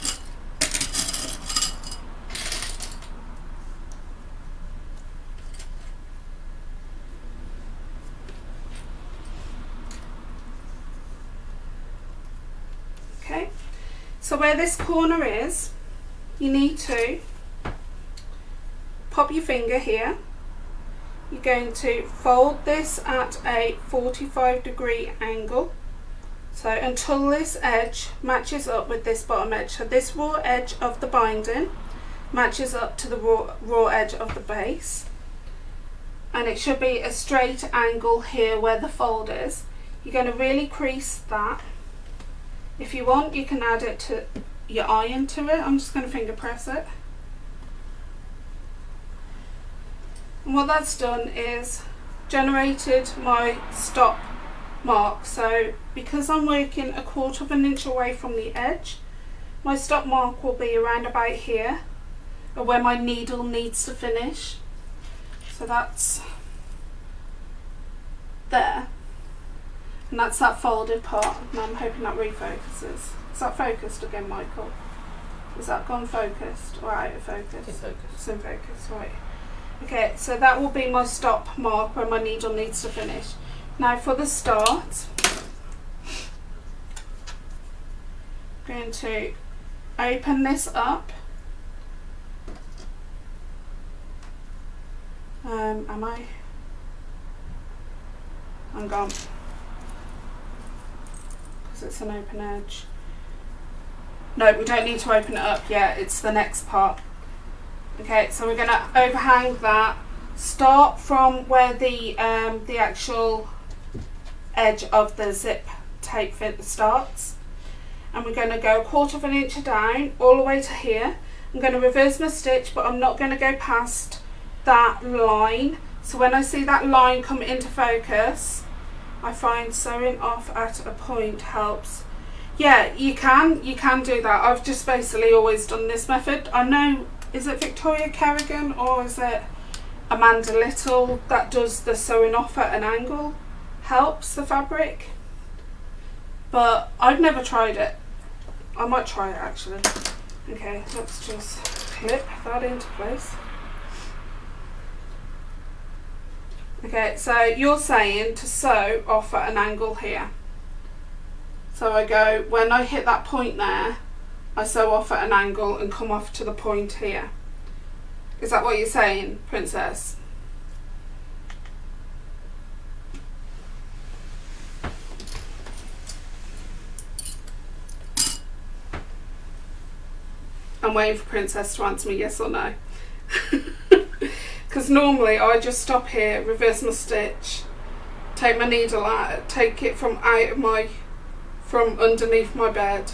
Okay, so where this corner is, you need to pop your finger here. You're going to fold this at a 45-degree angle, so until this edge matches up with this bottom edge. So this raw edge of the binding matches up to the raw edge of the base, and it should be a straight angle here where the fold is. You're going to really crease that. If you want, you can add it to your iron to it. I'm just going to finger press it. And what that's done is generated my stop mark. So because I'm working 1/4 inch away from the edge, my stop mark will be around about here, or where my needle needs to finish. So that's there. And that's that folded part. And I'm hoping that refocuses. Is that focused again, Michael? Is that gone focused or out of focus? It's focused. It's in focus, right. Okay, so that will be my stop mark where my needle needs to finish. Now for the start, I'm going to open this up. Am I? I'm gone. Because it's an open edge. No, we don't need to open it up yet, it's the next part. Okay, so we're going to overhang that, start from where the actual edge of the zip tape fit starts, and we're going to go 1/4 inch down all the way to here. I'm going to reverse my stitch, but I'm not going to go past that line. So when I see that line come into focus, I find sewing off at a point helps. Yeah, you can do that. I've just basically always done this method. I know, is it Victoria Kerrigan or is it Amanda Little that does the sewing off at an angle? Helps the fabric, but I've never tried it. I might try it actually. Okay, let's just clip that into place. Okay, so you're saying to sew off at an angle here. So I go, when I hit that point there, I sew off at an angle and come off to the point here. Is that what you're saying, Princess? I'm waiting for Princess to answer me yes or no. Because normally I just stop here, reverse my stitch, take my needle out, take it from underneath my bed,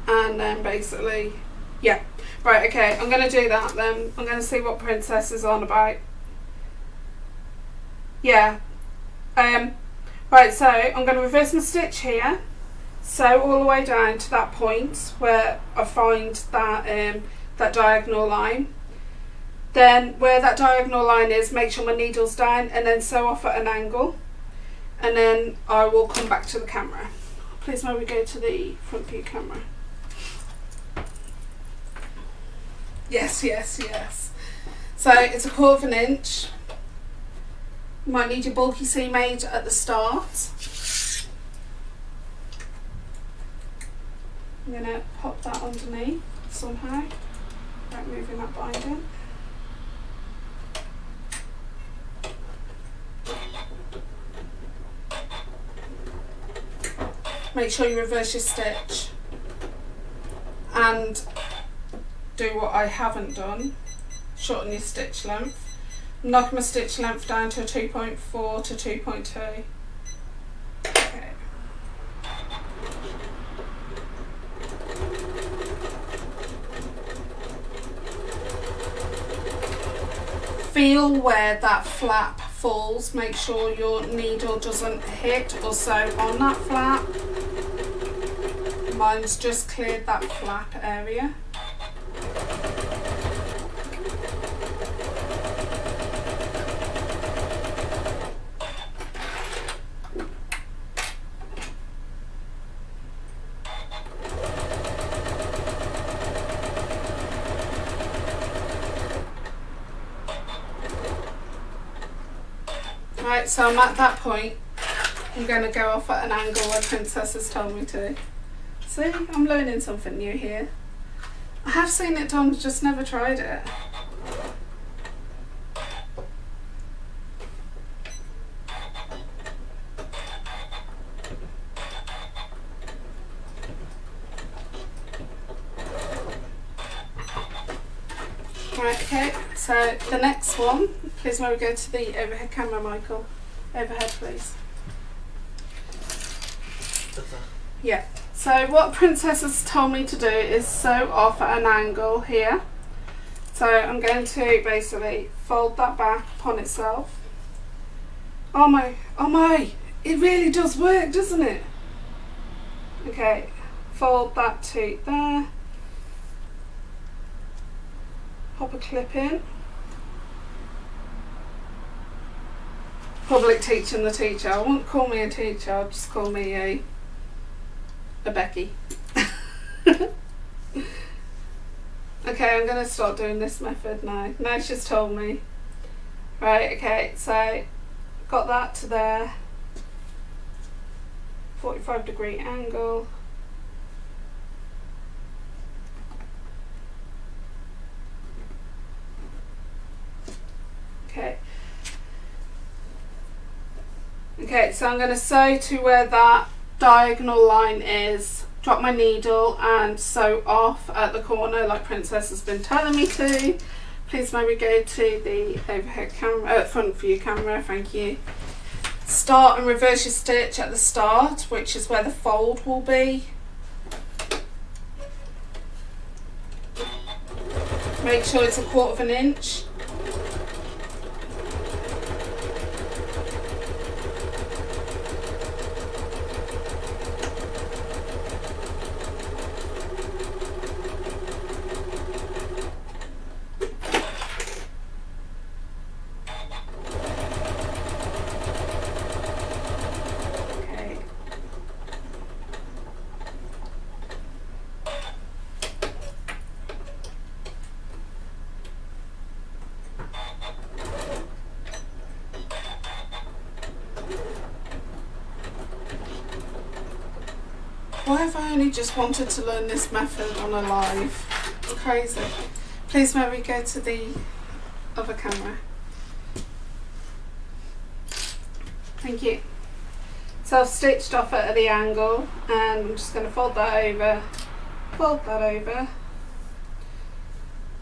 and then basically, yeah. Right, okay, I'm going to do that then. I'm going to see what Princess is on about. Yeah. Right, so I'm going to reverse my stitch here, sew all the way down to that point where I find that, that diagonal line. Then where that diagonal line is, make sure my needle's down and then sew off at an angle. And then I will come back to the camera. Please may we go to the front view camera. Yes, yes, yes. So it's 1/4 inch. You might need your bulky seam made at the start. I'm going to pop that underneath somehow, without moving that binding. Make sure you reverse your stitch and do what I haven't done, shorten your stitch length. Knock my stitch length down to 2.4 to 2.2. Okay. Feel where that flap falls, make sure your needle doesn't hit or sew on that flap. Mine's just cleared that flap area. Right, so I'm at that point. I'm going to go off at an angle where Princess has told me to. See, I'm learning something new here. I have seen it done, just never tried it. Right, okay, so the next one, please may we go to the overhead camera, Michael. Overhead, please. Yeah, so what Princess has told me to do is sew off at an angle here. So I'm going to basically fold that back upon itself. Oh my, it really does work, doesn't it? Okay, fold that to there. Pop a clip in. Public teaching the teacher. I won't call me a teacher, I'll just call me a Becky. Okay, I'm going to start doing this method now. Now she's told me. Right, okay, so got that to there. 45-degree angle. Okay. Okay, so I'm going to sew to where that diagonal line is, drop my needle and sew off at the corner like Princess has been telling me to. Please may we go to the overhead camera, front view camera, thank you. Start and reverse your stitch at the start, which is where the fold will be. Make sure it's 1/4 inch. Why have I only just wanted to learn this method on a live? It's crazy. Please may we go to the other camera. Thank you. So I've stitched off it at the angle and I'm just going to fold that over,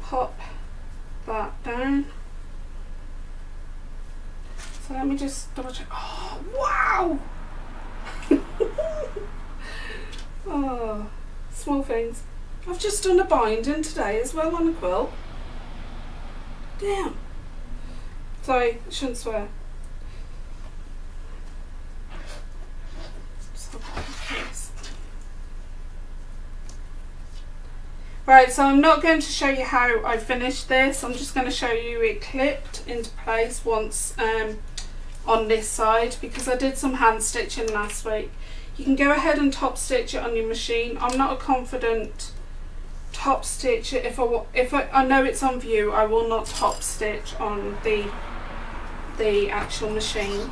pop that down. So let me just double check. Oh, wow! Oh, small things. I've just done a binding today as well on a quilt. Damn. Sorry, I shouldn't swear. Right, so I'm not going to show you how I finished this. I'm just going to show you it clipped into place once on this side, because I did some hand stitching last week. You can go ahead and top stitch it on your machine. I'm not a confident top stitcher. If I know it's on view, I will not top stitch on the actual machine.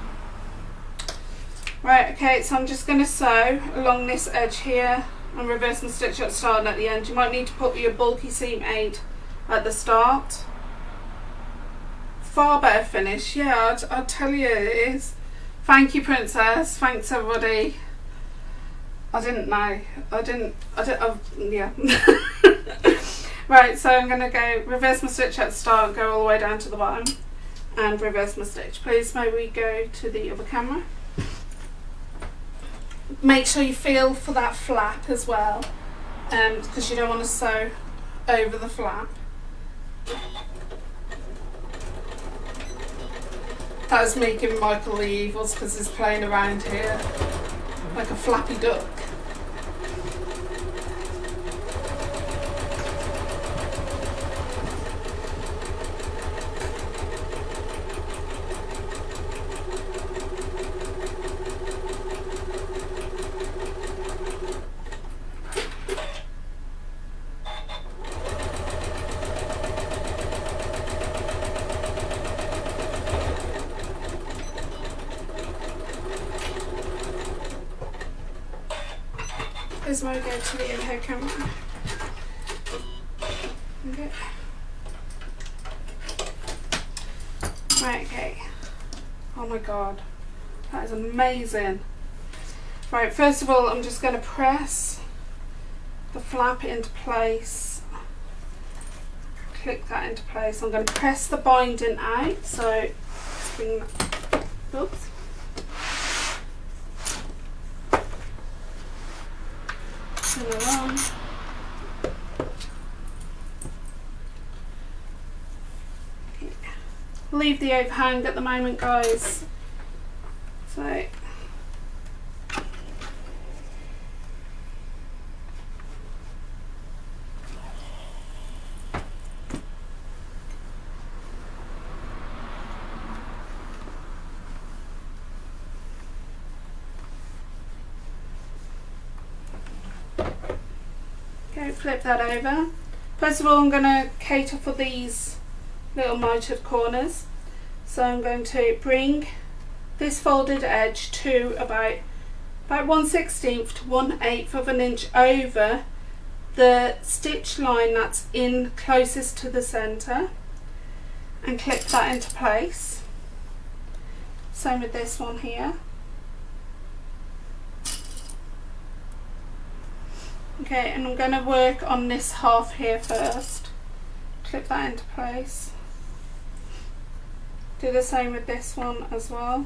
Right, okay, so I'm just going to sew along this edge here and reverse and stitch at the start and at the end. You might need to put your bulky seam aid at the start. Far better finish, yeah, I'd tell you it is. Thank you, Princess. Thanks, everybody. I didn't know. Yeah. Right, so I'm going to go reverse my stitch at the start, go all the way down to the bottom, and reverse my stitch. Please may we go to the other camera. Make sure you feel for that flap as well, because you don't want to sew over the flap. That was me giving Michael the evils because he's playing around here like a flappy duck. Please may we go to the info camera. Okay. Right, okay. Oh my god, that is amazing. Right, first of all, I'm just going to press the flap into place. Click that into place. I'm going to press the binding out. So let's bring that. Oops. Along. Leave the overhang at the moment, guys. So flip that over. First of all, I'm going to cater for these little mitered corners. So I'm going to bring this folded edge to about 1/16 to 1/8 of an inch over the stitch line that's in closest to the centre, and clip that into place. Same with this one here. Okay, and I'm going to work on this half here first. Clip that into place. Do the same with this one as well.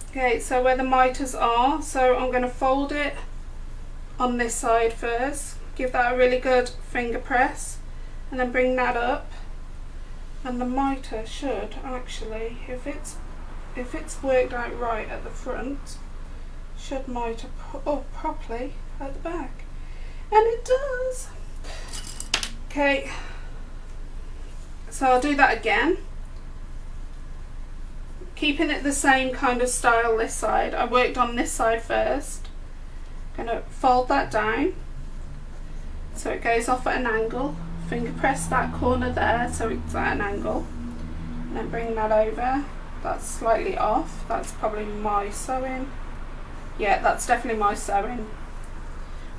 Okay, so where the miters are, so I'm going to fold it on this side first. Give that a really good finger press and then bring that up, and the miter should actually, if it's worked out right at the front, should miter up properly at the back, and it does. Okay, so I'll do that again, keeping it the same kind of style this side. I worked on this side first. Gonna fold that down, So it goes off at an angle. Finger press that corner there so it's at an angle. And then bring that over. That's slightly off. That's probably my sewing. Yeah, that's definitely my sewing.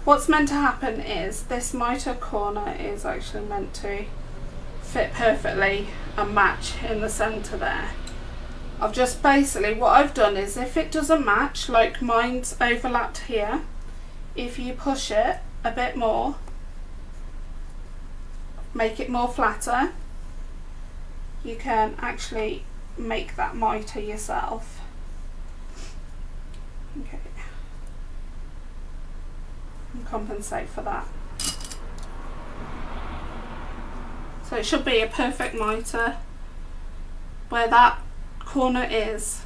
What's meant to happen is this mitre corner is actually meant to fit perfectly and match in the centre there. I've just basically, what I've done is if it doesn't match, like mine's overlapped here, if you push it a bit more, make it more flatter, you can actually make that mitre yourself. Okay. And compensate for that. So it should be a perfect mitre where that corner is.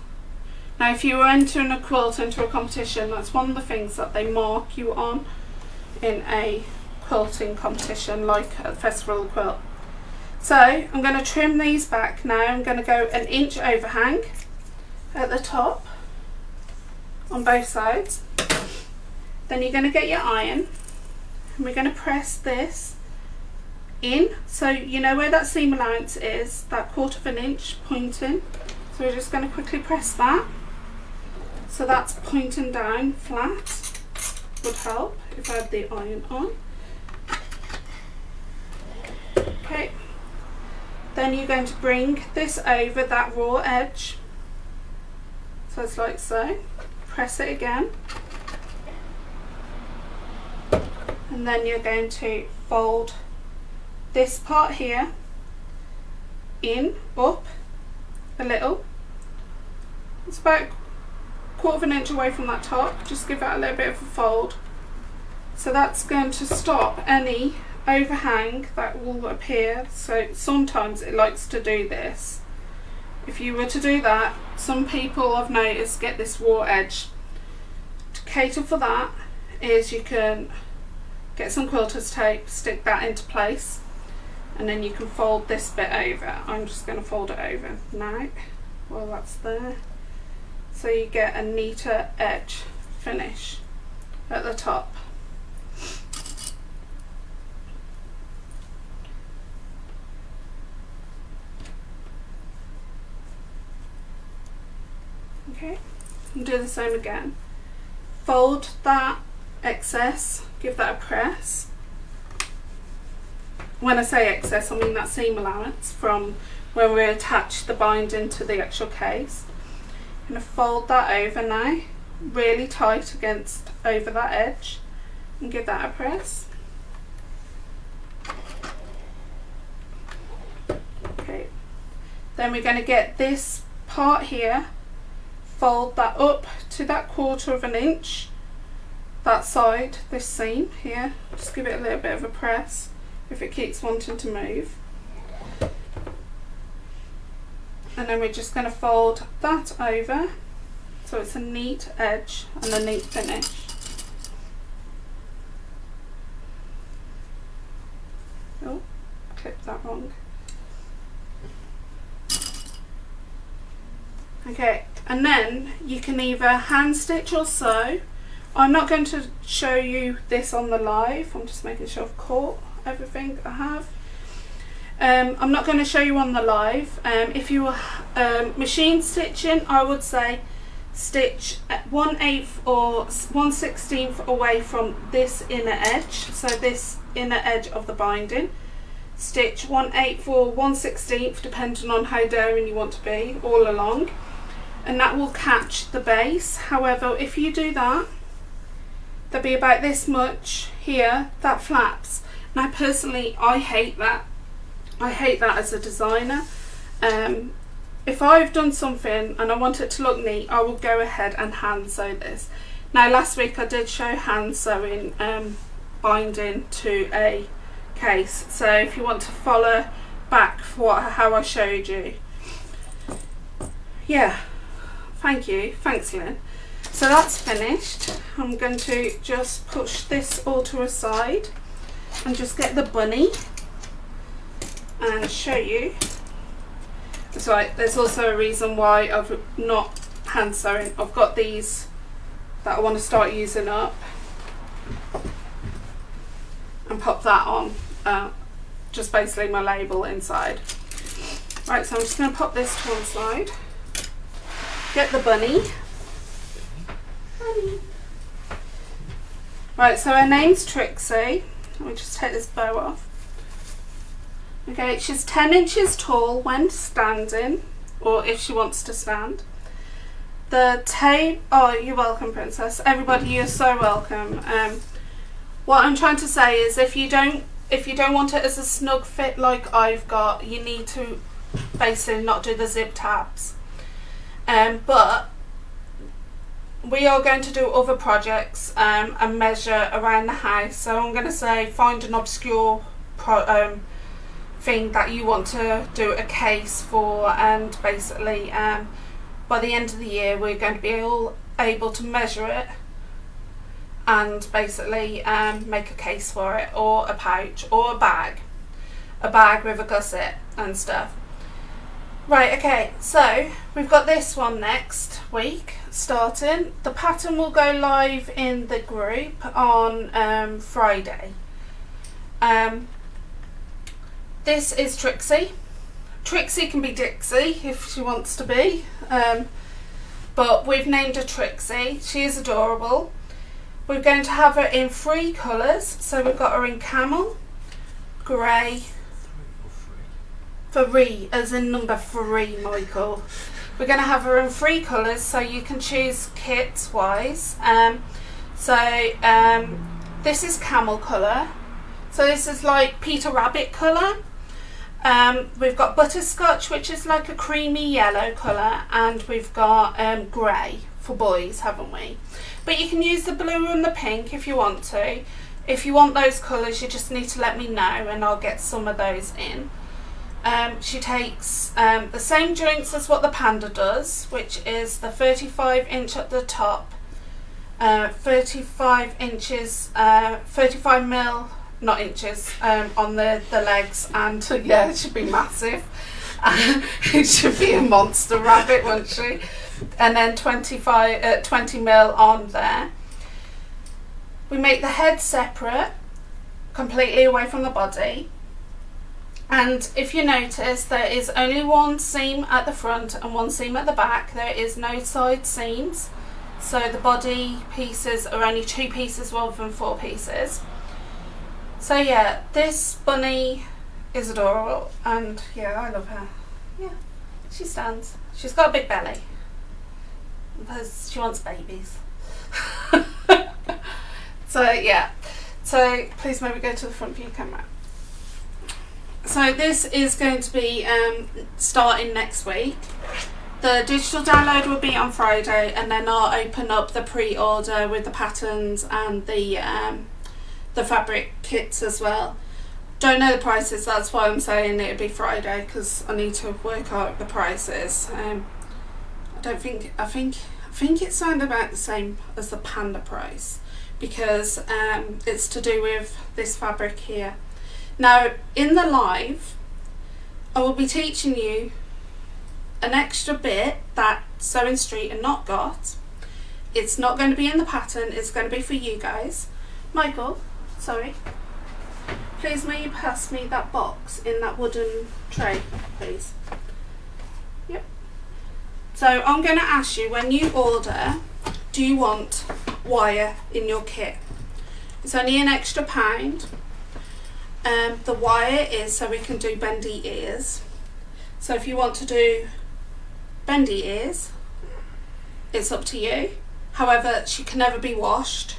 Now if you were entering a quilt into a competition, that's one of the things that they mark you on in a quilting competition, like at Festival of the Quilt. So I'm going to trim these back now. I'm going to go 1 inch overhang at the top on both sides. Then you're going to get your iron and we're going to press this in, so you know where that seam allowance is, that 1/4 inch pointing. So we're just going to quickly press that. So that's pointing down flat. Would help if I had the iron on. Okay. Then you're going to bring this over that raw edge. So it's like so. Press it again. And then you're going to fold this part here in, up a little. It's about 1/4 inch away from that top. Just give that a little bit of a fold. So that's going to stop any overhang that will appear. So sometimes it likes to do this. If you were to do that, some people I've noticed get this raw edge. To cater for that is you can get some quilter's tape, stick that into place, and then you can fold this bit over. I'm just going to fold it over now while that's there, so you get a neater edge finish at the top. Okay, and do the same again. Fold that excess, give that a press. When I say excess, I mean that seam allowance from when we attach the binding to the actual case. I'm going to fold that over now, really tight against over that edge, and give that a press. Okay, then we're going to get this part here, fold that up to that 1/4 inch, that side, this seam here, just give it a little bit of a press if it keeps wanting to move. And then we're just going to fold that over so it's a neat edge and a neat finish. Oh, clipped that wrong. Okay, and then you can either hand stitch or sew. I'm not going to show you this on the live, I'm just making sure I've caught everything I have. I'm not going to show you on the live. If you were machine stitching, I would say stitch 1/8 or 1/16 away from this inner edge, so this inner edge of the binding. Stitch 1/8 or 1/16 depending on how daring you want to be all along, and that will catch the base. However, if you do that, there'll be about this much here that flaps. Now personally I hate that. I hate that as a designer. If I've done something and I want it to look neat, I will go ahead and hand sew this. Now last week I did show hand sewing binding to a case, so if you want to follow back for how I showed you. Yeah, thank you, thanks Lynn. So that's finished. I'm going to just push this all to a side and just get the bunny and show you. That's right, there's also a reason why I've not hand sewing. I've got these that I want to start using up. and pop that on, just basically my label inside. Right, so I'm just going to pop this to one side. Get the bunny. Bunny. Right, so her name's Trixie. Let me just take this bow off. Okay, she's 10 inches tall when standing, or if she wants to stand. The tape. Oh, you're welcome, Princess. Everybody, you're so welcome. What I'm trying to say is, if you don't want it as a snug fit like I've got, you need to basically not do the zip tabs. But we are going to do other projects and measure around the house. So I'm going to say, find an obscure thing that you want to do a case for, and basically by the end of the year we're going to be all able to measure it and basically make a case for it, or a pouch, or a bag with a gusset and stuff. Right, okay, so we've got this one next week starting. The pattern will go live in the group on Friday. This is Trixie. Trixie can be Dixie if she wants to be, but we've named her Trixie. She is adorable. We're going to have her in 3 colours, so we've got her in camel, grey, 3 as in number 3, Michael. We're going to have her in 3 colours, so you can choose kits wise. This is camel colour, so this is like Peter Rabbit colour. We've got butterscotch, which is like a creamy yellow colour, and we've got grey for boys, haven't we? But you can use the blue and the pink if you want to. If you want those colours, you just need to let me know and I'll get some of those in. She takes the same joints as what the Panda does, which is the 35 inch at the top, 35 inches, 35 mil, not inches, on the legs, and yeah, it should be massive. It should be a monster rabbit, won't she? And then 20 mil on there. We make the head separate, completely away from the body. And if you notice, there is only 1 seam at the front and 1 seam at the back. There is no side seams. So the body pieces are only 2 pieces rather than 4 pieces. So yeah, this bunny is adorable, and yeah, I love her. Yeah, she stands. She's got a big belly because she wants babies. So yeah, so please maybe go to the front view camera. So this is going to be starting next week. The digital download will be on Friday, and then I'll open up the pre-order with the patterns and the fabric kits as well. Don't know the prices, that's why I'm saying it'll be Friday, because I need to work out the prices. I think it's around about the same as the Panda price, because it's to do with this fabric here. Now in the live I will be teaching you an extra bit that Sewing Street and not got. It's not going to be in the pattern, it's going to be for you guys. Michael, sorry, please may you pass me that box in that wooden tray, please. Yep. So I'm going to ask you, when you order, do you want wire in your kit? It's only an extra £1. The wire is so we can do bendy ears. So if you want to do bendy ears, it's up to you. However, she can never be washed.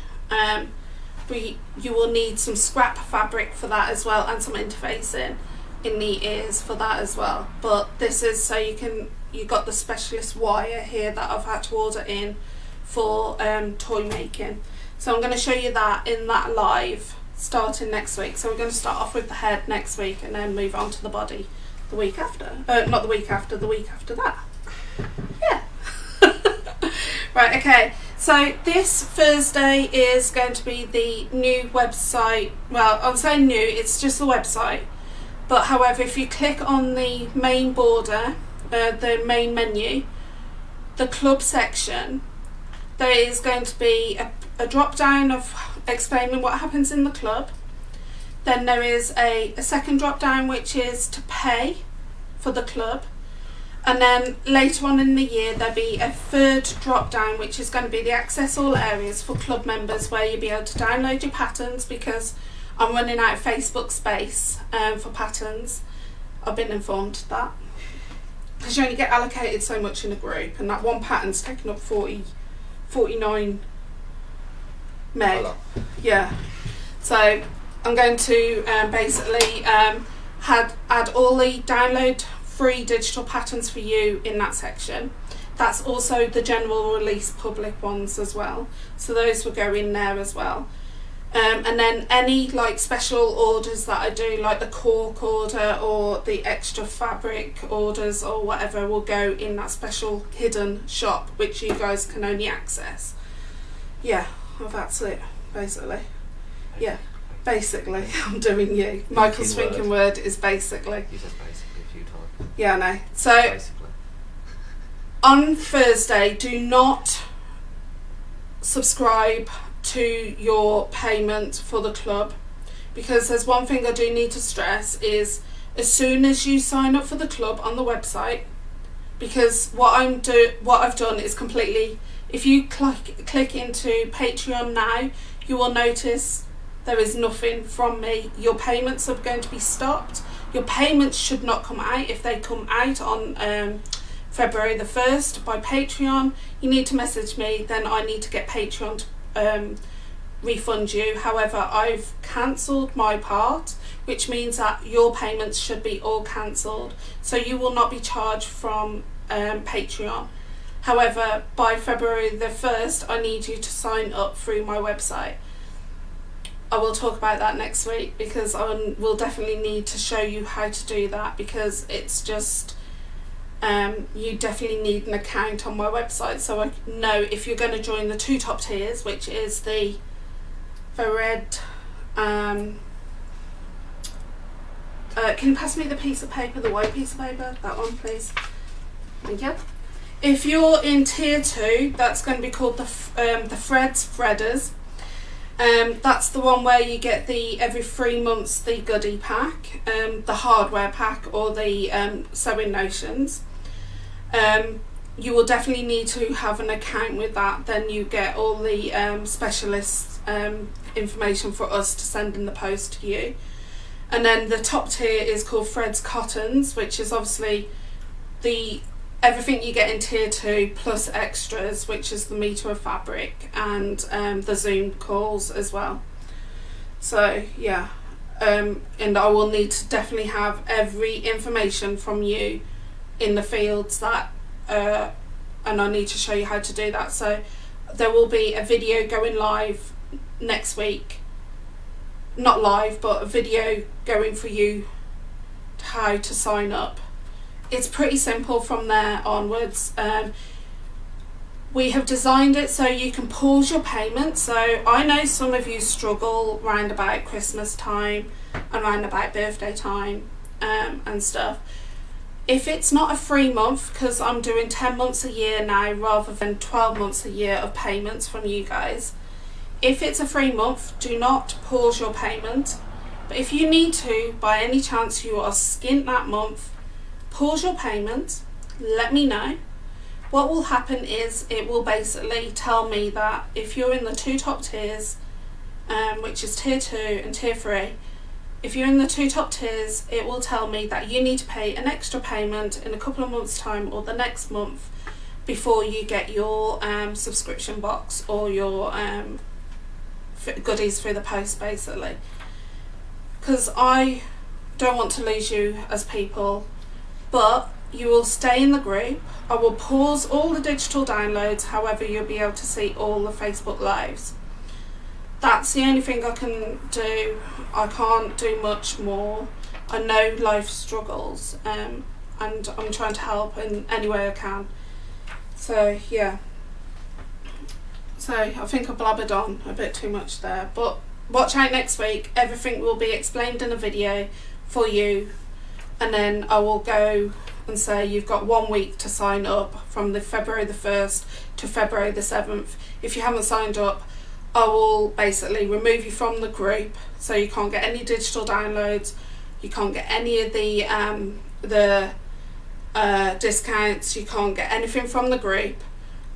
You will need some scrap fabric for that as well, and some interfacing in the ears for that as well. But this is so you got the specialist wire here that I've had to order in for toy making. So I'm going to show you that in that live starting next week. So we're going to start off with the head next week and then move on to the body the week after. Not the week after, the week after that. Yeah. Right, okay. So this Thursday is going to be the new website. Well, I'm saying new, it's just the website. But however, if you click on the main border, the main menu, the club section, there is going to be a drop down of explaining what happens in the club. Then there is a second drop down, which is to pay for the club. And then later on in the year, there'll be a third drop down, which is going to be the access all areas for club members, where you'll be able to download your patterns, because I'm running out of Facebook space for patterns. I've been informed of that. Because you only get allocated so much in a group, and that one pattern's taking up 49 meg. Hello. Yeah. So I'm going to basically add all the download free digital patterns for you in that section. That's also the general release public ones as well. So those will go in there as well. And then any like special orders that I do, like the cork order or the extra fabric orders or whatever, will go in that special hidden shop, which you guys can only access. Yeah, well, that's it, basically. Yeah, basically, I'm doing you. Michael's thinking word is basically. You said basically a few times. Yeah, I know. So Basically. on Thursday, do not subscribe to your payment for the club, because there's one thing I do need to stress is as soon as you sign up for the club on the website, because what I've done is completely, if you click into Patreon now, you will notice there is nothing from me. Your payments are going to be stopped. Your payments should not come out. If they come out on February the 1st by Patreon, you need to message me, then I need to get Patreon to refund you. However, I've cancelled my part, which means that your payments should be all cancelled, so you will not be charged from Patreon. However, by February the 1st, I need you to sign up through my website. I will talk about that next week, because I will definitely need to show you how to do that, because it's just you definitely need an account on my website, so I know if you're going to join the 2 top tiers, which is the red can you pass me the piece of paper, the white piece of paper, that one please, thank you. If you're in tier 2, that's going to be called the Freds Fredders. That's the one where you get the every 3 months the goodie pack, the hardware pack, or the sewing notions. You will definitely need to have an account with that. Then you get all the specialist information for us to send in the post to you. And then the top tier is called Fred's Cottons, which is obviously the everything you get in tier 2 plus extras, which is the meter of fabric and the Zoom calls as well. So yeah, and I will need to definitely have every information from you in the fields that and I need to show you how to do that. So there will be a video going live next week, not live, but a video going for you how to sign up. It's pretty simple from there onwards. We have designed it so you can pause your payment. So I know some of you struggle round about Christmas time and round about birthday time and stuff. If it's not a free month, because I'm doing 10 months a year now rather than 12 months a year of payments from you guys, if it's a free month, do not pause your payment. But if you need to, by any chance you are skint that month, pause your payment, let me know. What will happen is it will basically tell me that if you're in the 2 top tiers, which is tier 2 and tier 3, if you're in the 2 top tiers, it will tell me that you need to pay an extra payment in a couple of months' time or the next month before you get your subscription box or your goodies through the post, basically. Because I don't want to lose you as people, but you will stay in the group. I will pause all the digital downloads, however you'll be able to see all the Facebook lives. That's the only thing I can do. I can't do much more. I know life struggles, and I'm trying to help in any way I can. So yeah. So I think I blabbered on a bit too much there, but watch out next week. Everything will be explained in a video for you, and then I will go and say you've got 1 week to sign up from the February the 1st to February the 7th. If you haven't signed up, I will basically remove you from the group, so you can't get any digital downloads, you can't get any of the discounts, you can't get anything from the group,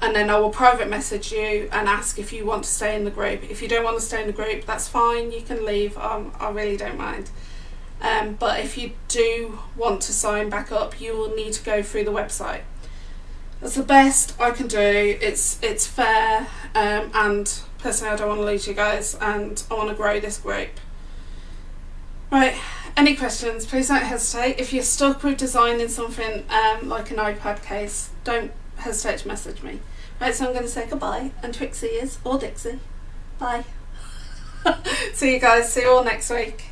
and then I will private message you and ask if you want to stay in the group. If you don't want to stay in the group, that's fine, you can leave. I really don't mind. But if you do want to sign back up, you will need to go through the website. That's the best I can do. It's fair, and personally I don't want to lose you guys, and I want to grow this group. Right, any questions, please don't hesitate. If you're stuck with designing something like an iPad case, don't hesitate to message me. Right, so I'm going to say goodbye, and Trixie is, or Dixie, bye. See you guys, see you all next week.